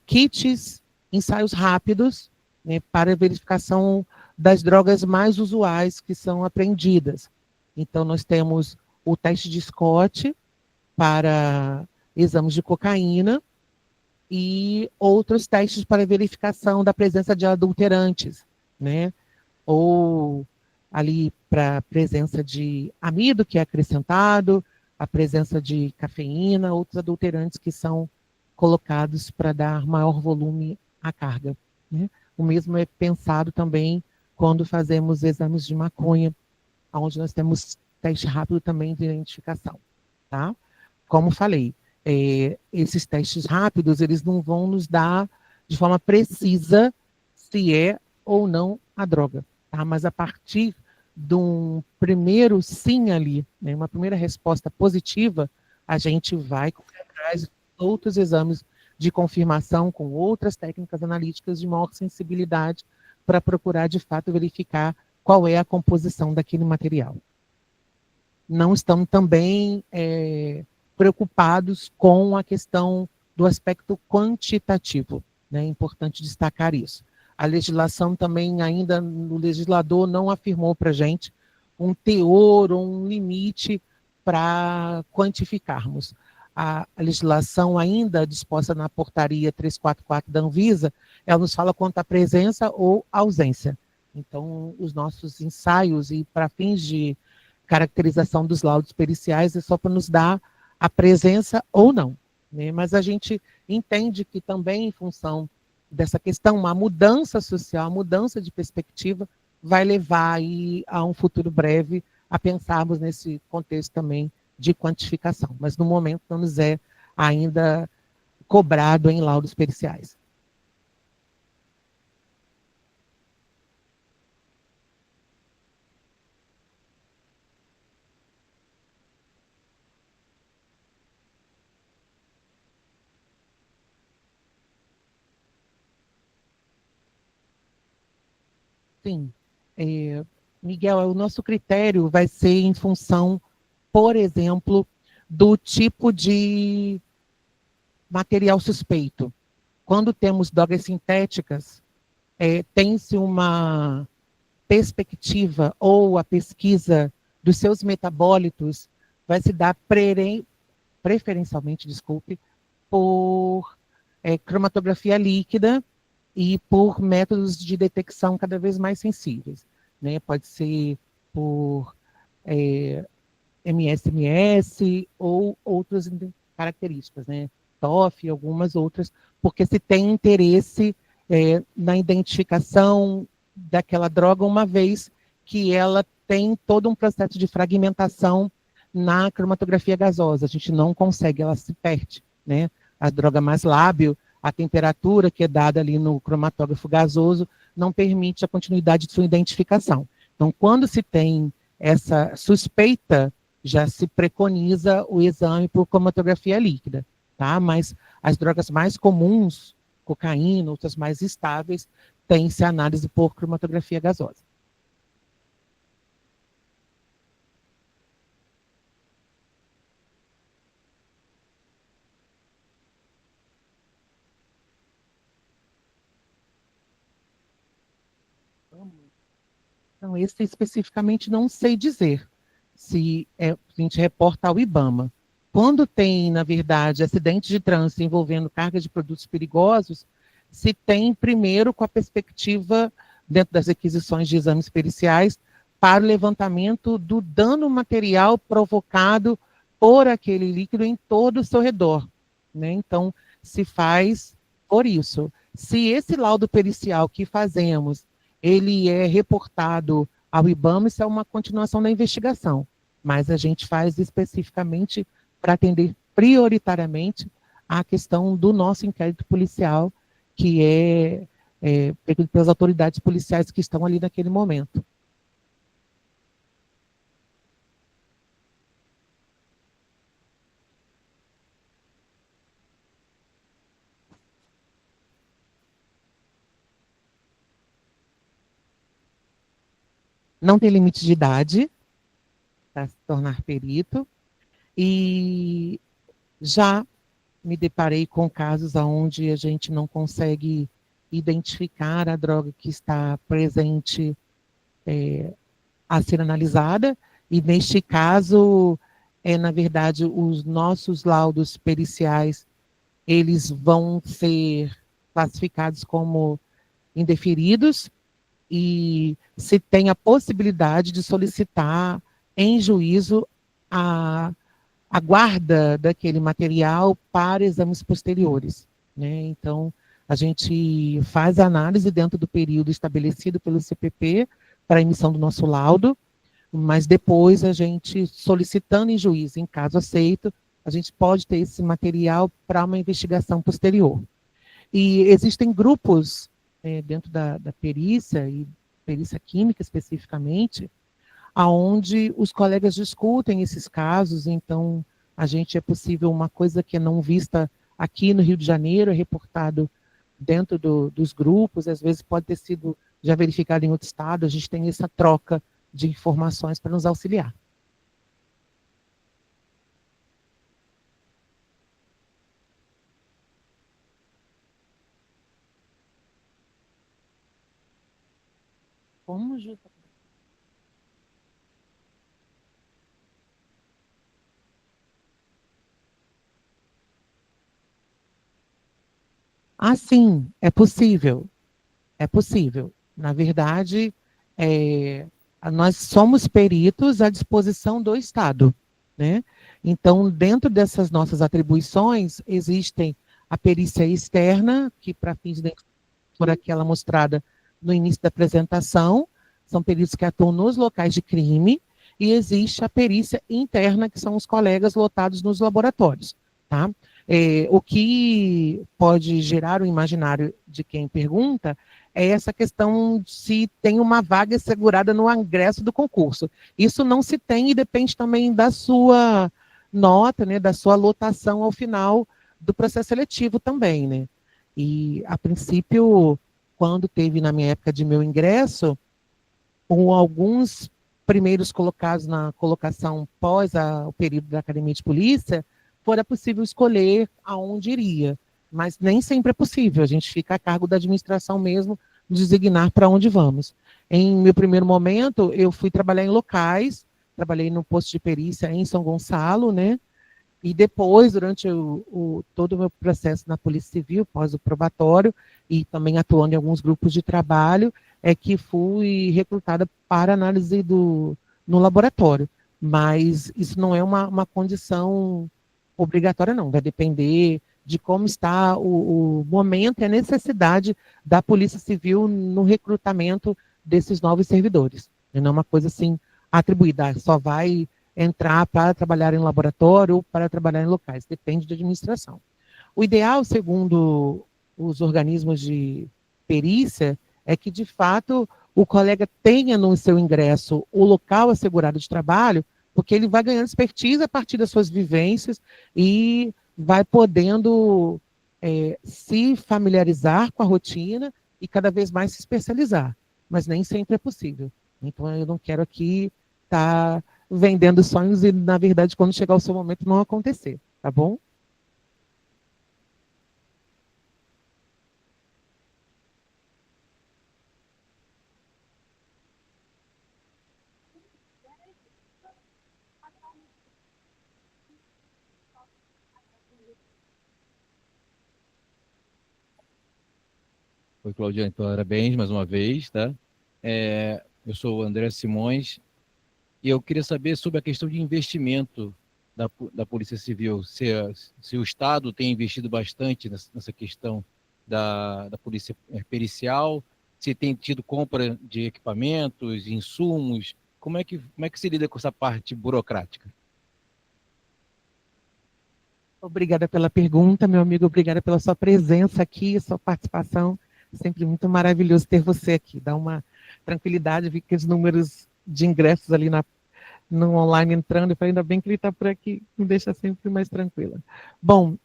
kits, ensaios rápidos, né, para verificação das drogas mais usuais que são apreendidas. Então, nós temos o teste de Scott para exames de cocaína e outros testes para verificação da presença de adulterantes, né? Ou ali para a presença de amido que é acrescentado, a presença de cafeína, outros adulterantes que são colocados para dar maior volume à carga. Né? O mesmo é pensado também quando fazemos exames de maconha, onde nós temos teste rápido também de identificação. Tá? Como falei, esses testes rápidos, eles não vão nos dar de forma precisa se é ou não a droga. Tá? Mas a partir de um primeiro sim ali, né, uma primeira resposta positiva, a gente vai correr atrás de outros exames de confirmação com outras técnicas analíticas de maior sensibilidade para procurar, de fato, verificar qual é a composição daquele material. Não estamos também preocupados com a questão do aspecto quantitativo. Né? É importante destacar isso. A legislação também, ainda o legislador não afirmou para a gente um teor ou um limite para quantificarmos. A legislação ainda disposta na portaria 344 da Anvisa, ela nos fala quanto à presença ou ausência. Então, os nossos ensaios e para fins de caracterização dos laudos periciais é só para nos dar a presença ou não. Né? Mas a gente entende que também, em função dessa questão, uma mudança social, uma mudança de perspectiva, vai levar aí a um futuro breve a pensarmos nesse contexto também de quantificação. Mas, no momento, não nos é ainda cobrado em laudos periciais. Sim. Miguel, o nosso critério vai ser em função, por exemplo, do tipo de material suspeito. Quando temos drogas sintéticas, tem-se uma perspectiva ou a pesquisa dos seus metabólitos vai se dar preferencialmente, por cromatografia líquida e por métodos de detecção cada vez mais sensíveis. Né? Pode ser por MSMS ou outras características, né? TOF e algumas outras, porque se tem interesse na identificação daquela droga, uma vez que ela tem todo um processo de fragmentação na cromatografia gasosa. A gente não consegue, ela se perde. Né? A droga mais lábil, a temperatura que é dada ali no cromatógrafo gasoso não permite a continuidade de sua identificação. Então, quando se tem essa suspeita, já se preconiza o exame por cromatografia líquida, tá? Mas as drogas mais comuns, cocaína, outras mais estáveis, tem-se análise por cromatografia gasosa. Então, esse especificamente não sei dizer se a gente reporta ao IBAMA. Quando tem, na verdade, acidentes de trânsito envolvendo carga de produtos perigosos, se tem primeiro com a perspectiva, dentro das requisições de exames periciais, para o levantamento do dano material provocado por aquele líquido em todo o seu redor, né? Então, se faz por isso. Se esse laudo pericial que fazemos ele é reportado ao IBAMA, isso é uma continuação da investigação, mas a gente faz especificamente para atender prioritariamente a questão do nosso inquérito policial, que é feito pelas autoridades policiais que estão ali naquele momento. Não tem limite de idade para se tornar perito, e já me deparei com casos onde a gente não consegue identificar a droga que está presente a ser analisada, e neste caso, na verdade, os nossos laudos periciais, eles vão ser classificados como indeferidos, e se tem a possibilidade de solicitar em juízo a guarda daquele material para exames posteriores, né? Então, a gente faz a análise dentro do período estabelecido pelo CPP para a emissão do nosso laudo, mas depois a gente, solicitando em juízo, em caso aceito, a gente pode ter esse material para uma investigação posterior. E existem grupos dentro da perícia, e perícia química especificamente, aonde os colegas discutem esses casos. Então, a gente é possível uma coisa que é não vista aqui no Rio de Janeiro, é reportado dentro dos grupos, às vezes pode ter sido já verificado em outro estado, a gente tem essa troca de informações para nos auxiliar. Como, Ju? Ah, sim, é possível. É possível. Na verdade, nós somos peritos à disposição do Estado, né? Então, dentro dessas nossas atribuições, existem a perícia externa, que para fins de por aquela mostrada no início da apresentação, são peritos que atuam nos locais de crime, e existe a perícia interna, que são os colegas lotados nos laboratórios, tá? O que pode gerar o imaginário de quem pergunta é essa questão de se tem uma vaga assegurada no ingresso do concurso. Isso não se tem, e depende também da sua nota, né, da sua lotação ao final do processo seletivo também, né? E, a princípio, quando teve na minha época de meu ingresso, alguns primeiros colocados na colocação pós o período da Academia de Polícia, fora possível escolher aonde iria, mas nem sempre é possível, a gente fica a cargo da administração mesmo, designar para onde vamos. Em meu primeiro momento, eu fui trabalhar em locais, trabalhei no posto de perícia em São Gonçalo, né? E depois, durante todo o meu processo na Polícia Civil, pós o probatório, e também atuando em alguns grupos de trabalho, é que fui recrutada para análise no laboratório. Mas isso não é uma condição obrigatória, não. Vai depender de como está o momento e a necessidade da Polícia Civil no recrutamento desses novos servidores. Não é uma coisa assim atribuída, só vai entrar para trabalhar em laboratório ou para trabalhar em locais, depende da administração. O ideal, segundo os organismos de perícia, é que, de fato, o colega tenha no seu ingresso o local assegurado de trabalho, porque ele vai ganhando expertise a partir das suas vivências e vai podendo se familiarizar com a rotina e cada vez mais se especializar. Mas nem sempre é possível. Então, eu não quero aqui estar vendendo sonhos e, na verdade, quando chegar o seu momento, não acontecer. Tá bom? Oi, Claudiane, parabéns mais uma vez, tá? Eu sou o André Simões e eu queria saber sobre a questão de investimento da Polícia Civil, se o Estado tem investido bastante nessa questão da polícia pericial, se tem tido compra de equipamentos, insumos, como é que se lida com essa parte burocrática? Obrigada pela pergunta, meu amigo, obrigada pela sua presença aqui, sua participação. Sempre muito maravilhoso ter você aqui. Dá uma tranquilidade, vi que os números de ingressos ali no online entrando, eu falei, ainda bem que ele está por aqui, me deixa sempre mais tranquila. Bom,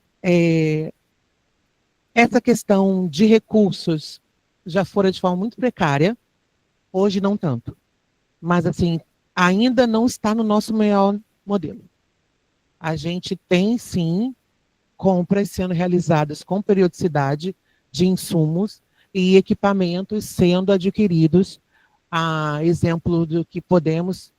essa questão de recursos já fora de forma muito precária, hoje não tanto. Mas, assim, ainda não está no nosso maior modelo. A gente tem, sim, compras sendo realizadas com periodicidade de insumos e equipamentos sendo adquiridos, a exemplo do que podemos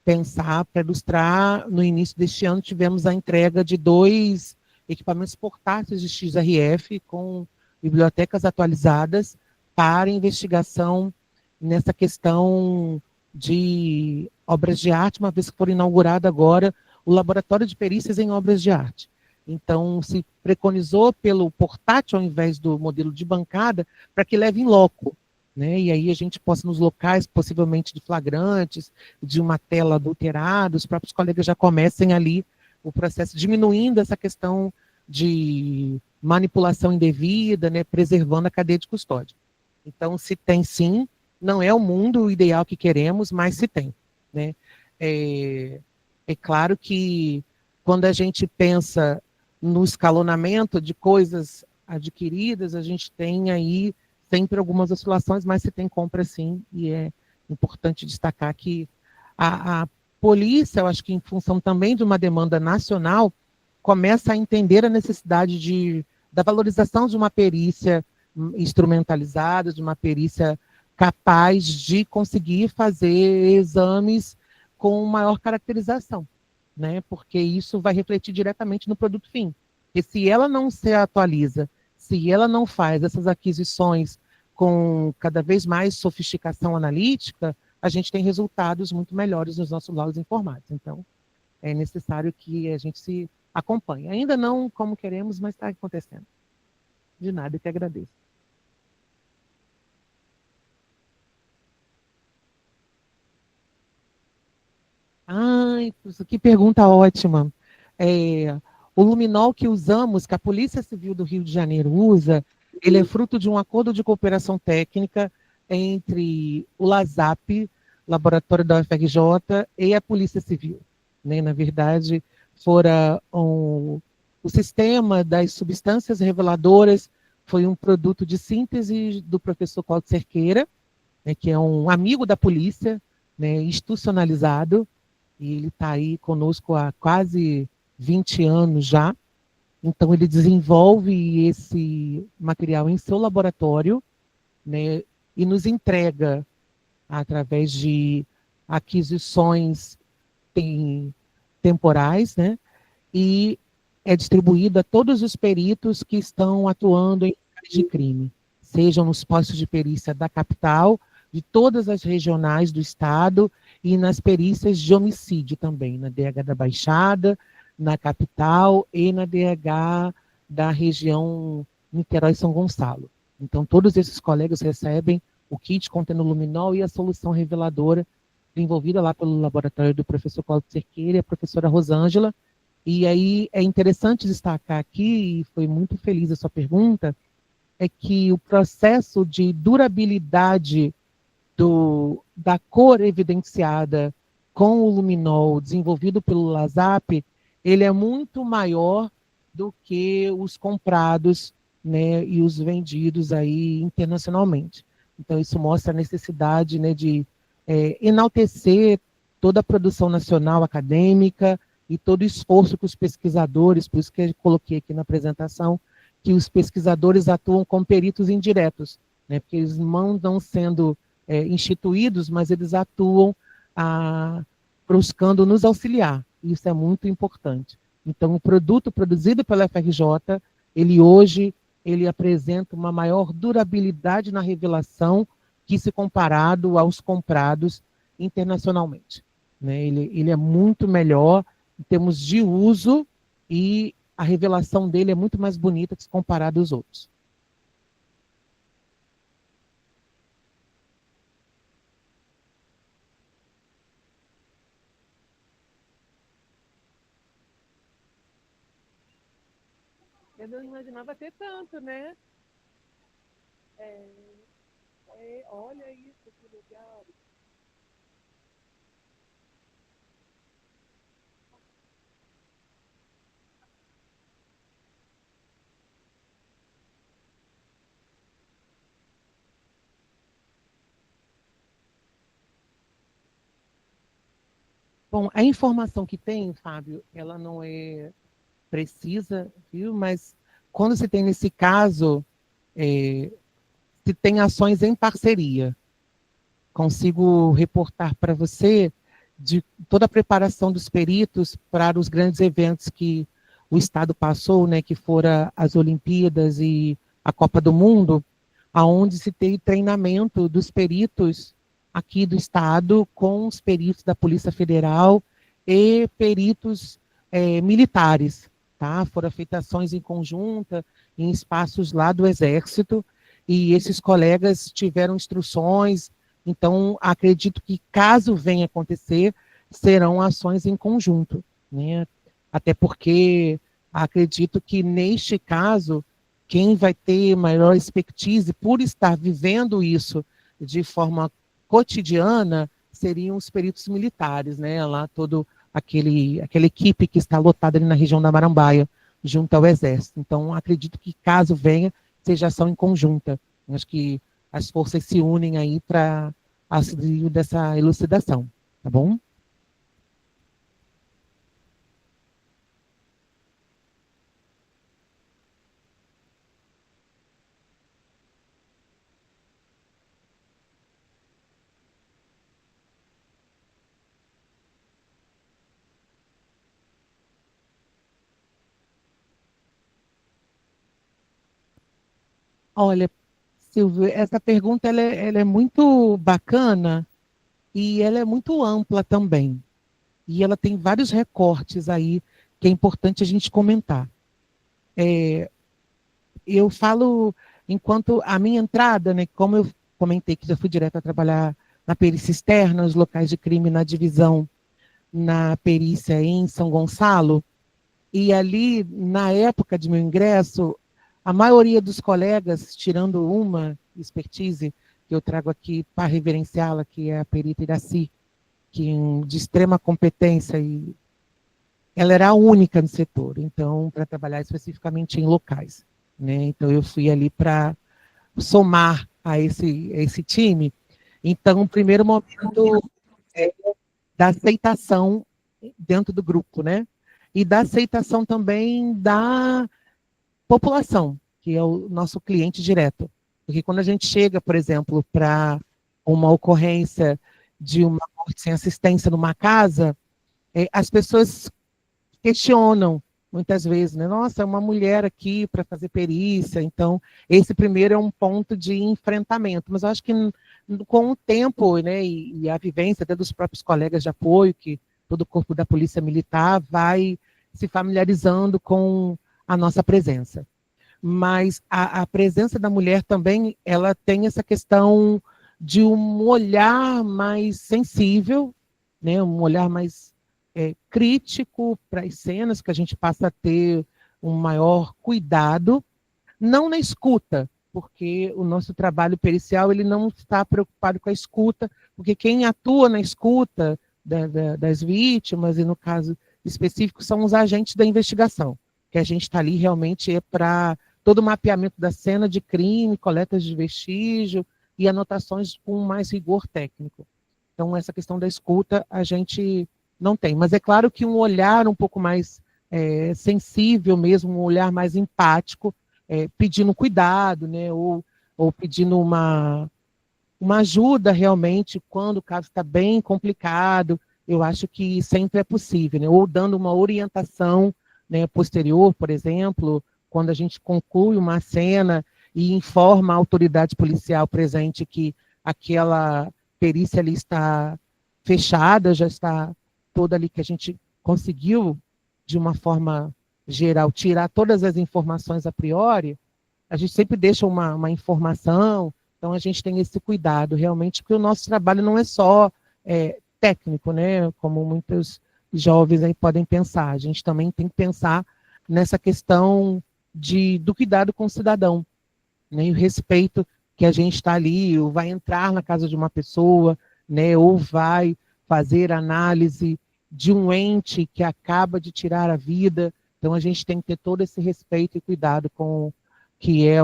pensar para ilustrar. No início deste ano, tivemos a entrega de 2 equipamentos portáteis de XRF com bibliotecas atualizadas para investigação nessa questão de obras de arte, uma vez que for inaugurado agora o Laboratório de Perícias em Obras de Arte. Então, se preconizou pelo portátil ao invés do modelo de bancada, para que leve em loco, né? E aí a gente possa, nos locais, possivelmente de flagrantes, de uma tela adulterada, os próprios colegas já comecem ali o processo, diminuindo essa questão de manipulação indevida, né? Preservando a cadeia de custódia. Então, se tem sim, não é o mundo ideal que queremos, mas se tem, né? É claro que quando a gente pensa no escalonamento de coisas adquiridas, a gente tem aí sempre algumas oscilações, mas se tem compra sim, e é importante destacar que a polícia, eu acho que em função também de uma demanda nacional, começa a entender a necessidade da valorização de uma perícia instrumentalizada, de uma perícia capaz de conseguir fazer exames com maior caracterização, né? Porque isso vai refletir diretamente no produto fim. E se ela não se atualiza, se ela não faz essas aquisições com cada vez mais sofisticação analítica, a gente tem resultados muito melhores nos nossos laudos informados. Então, é necessário que a gente se acompanhe. Ainda não como queremos, mas está acontecendo. De nada, eu que agradeço. Ai, que pergunta ótima. O luminol que usamos, que a Polícia Civil do Rio de Janeiro usa, ele é fruto de um acordo de cooperação técnica entre o LASAP, Laboratório da UFRJ, e a Polícia Civil, né? Na verdade, o sistema das substâncias reveladoras foi um produto de síntese do professor Cláudio Cerqueira, né, que é um amigo da polícia, né, institucionalizado, e ele está aí conosco há quase 20 anos já. Então, ele desenvolve esse material em seu laboratório, né, e nos entrega através de aquisições temporais, né, e é distribuído a todos os peritos que estão atuando em áreas de crime, sejam nos postos de perícia da capital, de todas as regionais do estado e nas perícias de homicídio também, na DH da Baixada, na capital e na DH da região Niterói e São Gonçalo. Então, todos esses colegas recebem o kit contendo luminol e a solução reveladora desenvolvida lá pelo laboratório do professor Cláudio Cerqueira e a professora Rosângela. E aí é interessante destacar aqui, e foi muito feliz a sua pergunta, é que o processo de durabilidade da cor evidenciada com o luminol desenvolvido pelo LASAP, ele é muito maior do que os comprados, né, e os vendidos aí internacionalmente. Então, isso mostra a necessidade, né, de enaltecer toda a produção nacional acadêmica e todo o esforço que os pesquisadores, por isso que eu coloquei aqui na apresentação, que os pesquisadores atuam como peritos indiretos, né, porque eles não estão sendo instituídos, mas eles atuam buscando nos auxiliar. Isso é muito importante. Então, o produto produzido pela FRJ, ele apresenta uma maior durabilidade na revelação que se comparado aos comprados internacionalmente, né? Ele é muito melhor em termos de uso e a revelação dele é muito mais bonita que se comparado aos outros. Eu não imaginava ter tanto, né? Olha isso, que legal. Bom, a informação que tem, Fábio, ela não é precisa, viu? Mas quando se tem nesse caso, se tem ações em parceria. Consigo reportar para você de toda a preparação dos peritos para os grandes eventos que o Estado passou, né, que foram as Olimpíadas e a Copa do Mundo, aonde se teve treinamento dos peritos aqui do Estado com os peritos da Polícia Federal e peritos militares, tá? Foram feitas ações em conjunta, em espaços lá do Exército, e esses colegas tiveram instruções. Então, acredito que, caso venha acontecer, serão ações em conjunto, né? Até porque acredito que, neste caso, quem vai ter maior expertise por estar vivendo isso de forma cotidiana seriam os peritos militares, né? Lá todo aquela equipe que está lotada ali na região da Marambaia, junto ao Exército. Então, acredito que, caso venha, seja ação em conjunta. Acho que as forças se unem aí para auxílio dessa elucidação, tá bom? Olha, Silvio, essa pergunta ela é muito bacana e ela é muito ampla também. E ela tem vários recortes aí que é importante a gente comentar. Eu falo, enquanto a minha entrada, né, como eu comentei que já fui direto a trabalhar na perícia externa, os locais de crime na divisão, na perícia em São Gonçalo, e ali, na época de meu ingresso, a maioria dos colegas, tirando uma expertise que eu trago aqui para reverenciá-la, que é a perita Iraci, que é de extrema competência, e ela era a única no setor, então, para trabalhar especificamente em locais, né? Então, eu fui ali para somar a esse time. Então, o primeiro momento é da aceitação dentro do grupo, né? E da aceitação também da população, que é o nosso cliente direto. Porque quando a gente chega, por exemplo, para uma ocorrência de uma morte sem assistência numa casa, as pessoas questionam muitas vezes, né? Nossa, é uma mulher aqui para fazer perícia. Então, esse primeiro é um ponto de enfrentamento. Mas eu acho que com o tempo, né, e a vivência até dos próprios colegas de apoio, que todo o corpo da Polícia Militar vai se familiarizando com a nossa presença. Mas a presença da mulher também, ela tem essa questão de um olhar mais sensível, né, um olhar mais crítico para as cenas, que a gente passa a ter um maior cuidado, não na escuta, porque o nosso trabalho pericial ele não está preocupado com a escuta, porque quem atua na escuta das vítimas, e no caso específico, são os agentes da investigação, que a gente está ali realmente para todo o mapeamento da cena de crime, coletas de vestígio e anotações com mais rigor técnico. Então, essa questão da escuta a gente não tem. Mas é claro que um olhar um pouco mais sensível mesmo, um olhar mais empático, pedindo cuidado, né, ou pedindo uma ajuda realmente quando o caso está bem complicado, eu acho que sempre é possível, né, ou dando uma orientação, né, posterior, por exemplo, quando a gente conclui uma cena e informa a autoridade policial presente que aquela perícia ali está fechada, já está toda ali, que a gente conseguiu, de uma forma geral, tirar todas as informações a priori, a gente sempre deixa uma informação, então a gente tem esse cuidado, realmente, porque o nosso trabalho não é só técnico, né, como muitos jovens aí podem pensar, a gente também tem que pensar nessa questão do cuidado com o cidadão, né, e o respeito que a gente está ali, ou vai entrar na casa de uma pessoa, né, ou vai fazer análise de um ente que acaba de tirar a vida. Então, a gente tem que ter todo esse respeito e cuidado com que é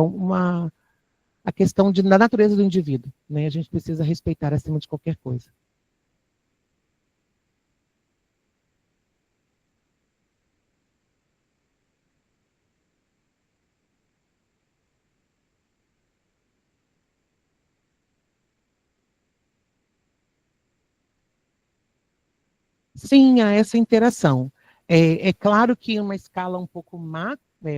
a questão da natureza do indivíduo, né? A gente precisa respeitar acima de qualquer coisa. Sim, há essa interação. É claro que em uma escala um pouco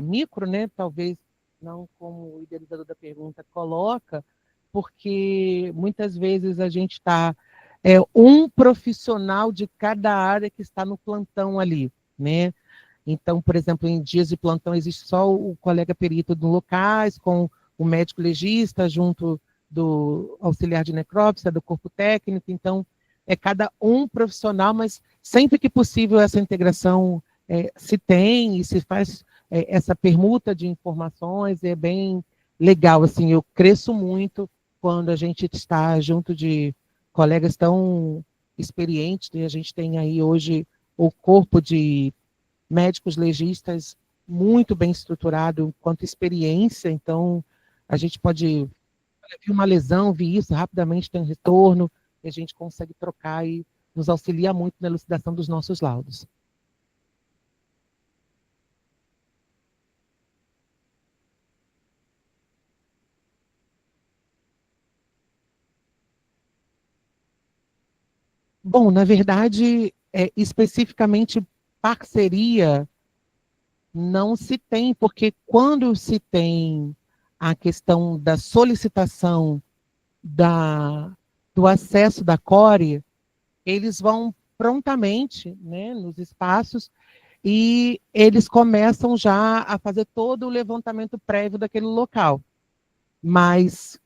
micro, né, talvez não como o idealizador da pergunta coloca, porque muitas vezes a gente está um profissional de cada área que está no plantão ali, né? Então, por exemplo, em dias de plantão existe só o colega perito no locais, com o médico legista, junto do auxiliar de necrópsia, do corpo técnico. Então, é cada um profissional, mas sempre que possível essa integração se tem e se faz essa permuta de informações, é bem legal. Assim, eu cresço muito quando a gente está junto de colegas tão experientes, e a gente tem aí hoje o corpo de médicos legistas muito bem estruturado quanto experiência, então a gente pode ver uma lesão, ver isso, rapidamente tem um retorno, e a gente consegue trocar e nos auxilia muito na elucidação dos nossos laudos. Bom, na verdade, especificamente parceria não se tem, porque quando se tem a questão da solicitação do acesso da CORE, eles vão prontamente, né, nos espaços e eles começam já a fazer todo o levantamento prévio daquele local. Mas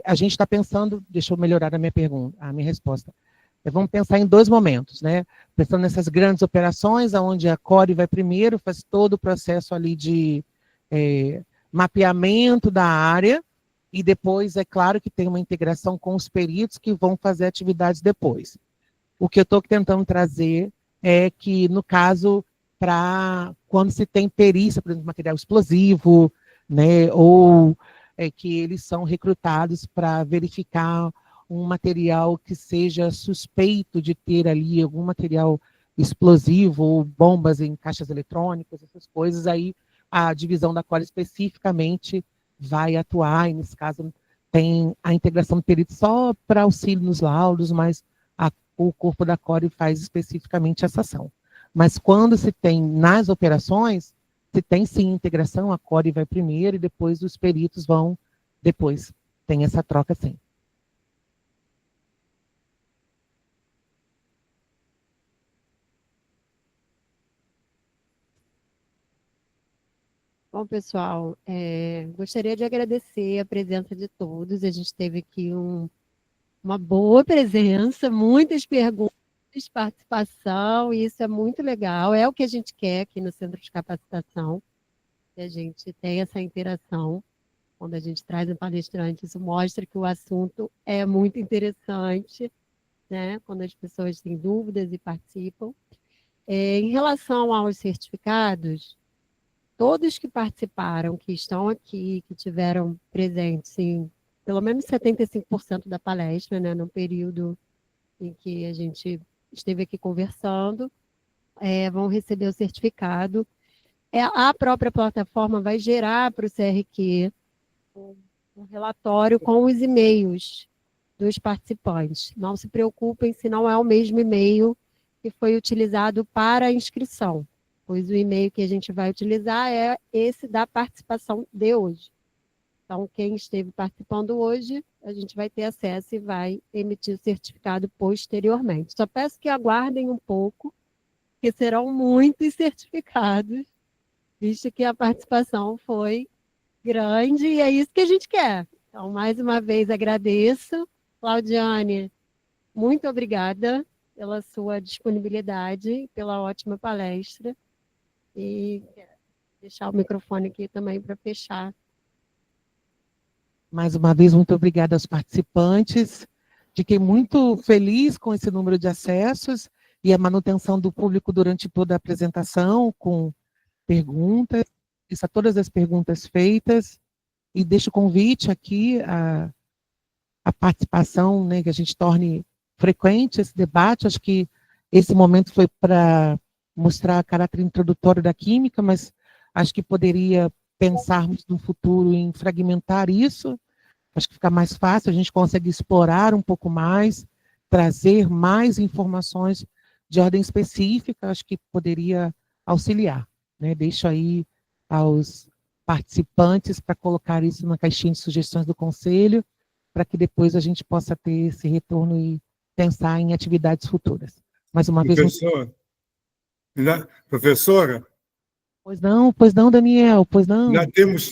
a gente está pensando, deixa eu melhorar a minha pergunta, a minha resposta. Vamos pensar em dois momentos, né? Pensando nessas grandes operações, onde a CORE vai primeiro, faz todo o processo ali de mapeamento da área, e depois, é claro que tem uma integração com os peritos que vão fazer atividades depois. O que eu estou tentando trazer é que, no caso, para quando se tem perícia, por exemplo, material explosivo, né, ou que eles são recrutados para verificar um material que seja suspeito de ter ali algum material explosivo ou bombas em caixas eletrônicas, essas coisas, aí a divisão da CORE especificamente vai atuar, e nesse caso tem a integração do perito só para auxílio nos laudos, mas o corpo da CORE faz especificamente essa ação. Mas quando se tem nas operações, se tem sim integração, a CORE vai primeiro e depois os peritos vão depois. Tem essa troca sim. Bom, pessoal, gostaria de agradecer a presença de todos. A gente teve aqui uma boa presença, muitas perguntas, participação, e isso é muito legal. É o que a gente quer aqui no Centro de Capacitação, que a gente tenha essa interação com quando a gente traz um palestrante, isso mostra que o assunto é muito interessante, né? Quando as pessoas têm dúvidas e participam. Em relação aos certificados, todos que participaram, que estão aqui, que tiveram presentes em pelo menos 75% da palestra, né, no período em que a gente esteve aqui conversando, vão receber o certificado. A própria plataforma vai gerar para o CRQ um relatório com os e-mails dos participantes. Não se preocupem se não é o mesmo e-mail que foi utilizado para a inscrição, pois o e-mail que a gente vai utilizar é esse da participação de hoje. Então, quem esteve participando hoje, a gente vai ter acesso e vai emitir o certificado posteriormente. Só peço que aguardem um pouco, porque serão muitos certificados, visto que a participação foi grande e é isso que a gente quer. Então, mais uma vez, agradeço. Claudiane, muito obrigada pela sua disponibilidade, pela ótima palestra. E quero deixar o microfone aqui também para fechar. Mais uma vez, muito obrigada aos participantes. Fiquei muito feliz com esse número de acessos e a manutenção do público durante toda a apresentação, com perguntas, a todas as perguntas feitas. E deixo o convite aqui a participação, né, que a gente torne frequente esse debate. Acho que esse momento foi para mostrar o caráter introdutório da química, mas acho que poderia pensarmos no futuro em fragmentar isso. Acho que fica mais fácil, a gente consegue explorar um pouco mais, trazer mais informações de ordem específica, acho que poderia auxiliar, né? Deixo aí aos participantes para colocar isso na caixinha de sugestões do Conselho, para que depois a gente possa ter esse retorno e pensar em atividades futuras. Mais uma vez... Professora? Pois não, Daniel, pois não. Já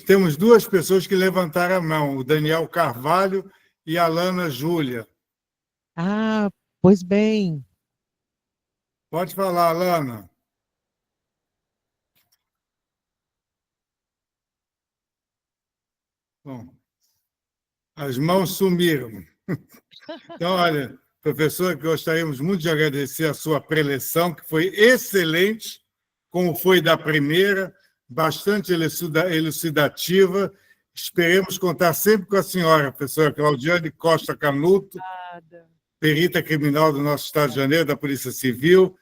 temos duas pessoas que levantaram a mão, o Daniel Carvalho e a Lana Júlia. Ah, pois bem. Pode falar, Lana. Bom, as mãos sumiram. Então, olha, professor, gostaríamos muito de agradecer a sua preleção, que foi excelente, como foi da primeira, bastante elucidativa. Esperemos contar sempre com a senhora, professora Claudiane Costa Canuto, perita criminal do nosso Estado de Janeiro, da Polícia Civil,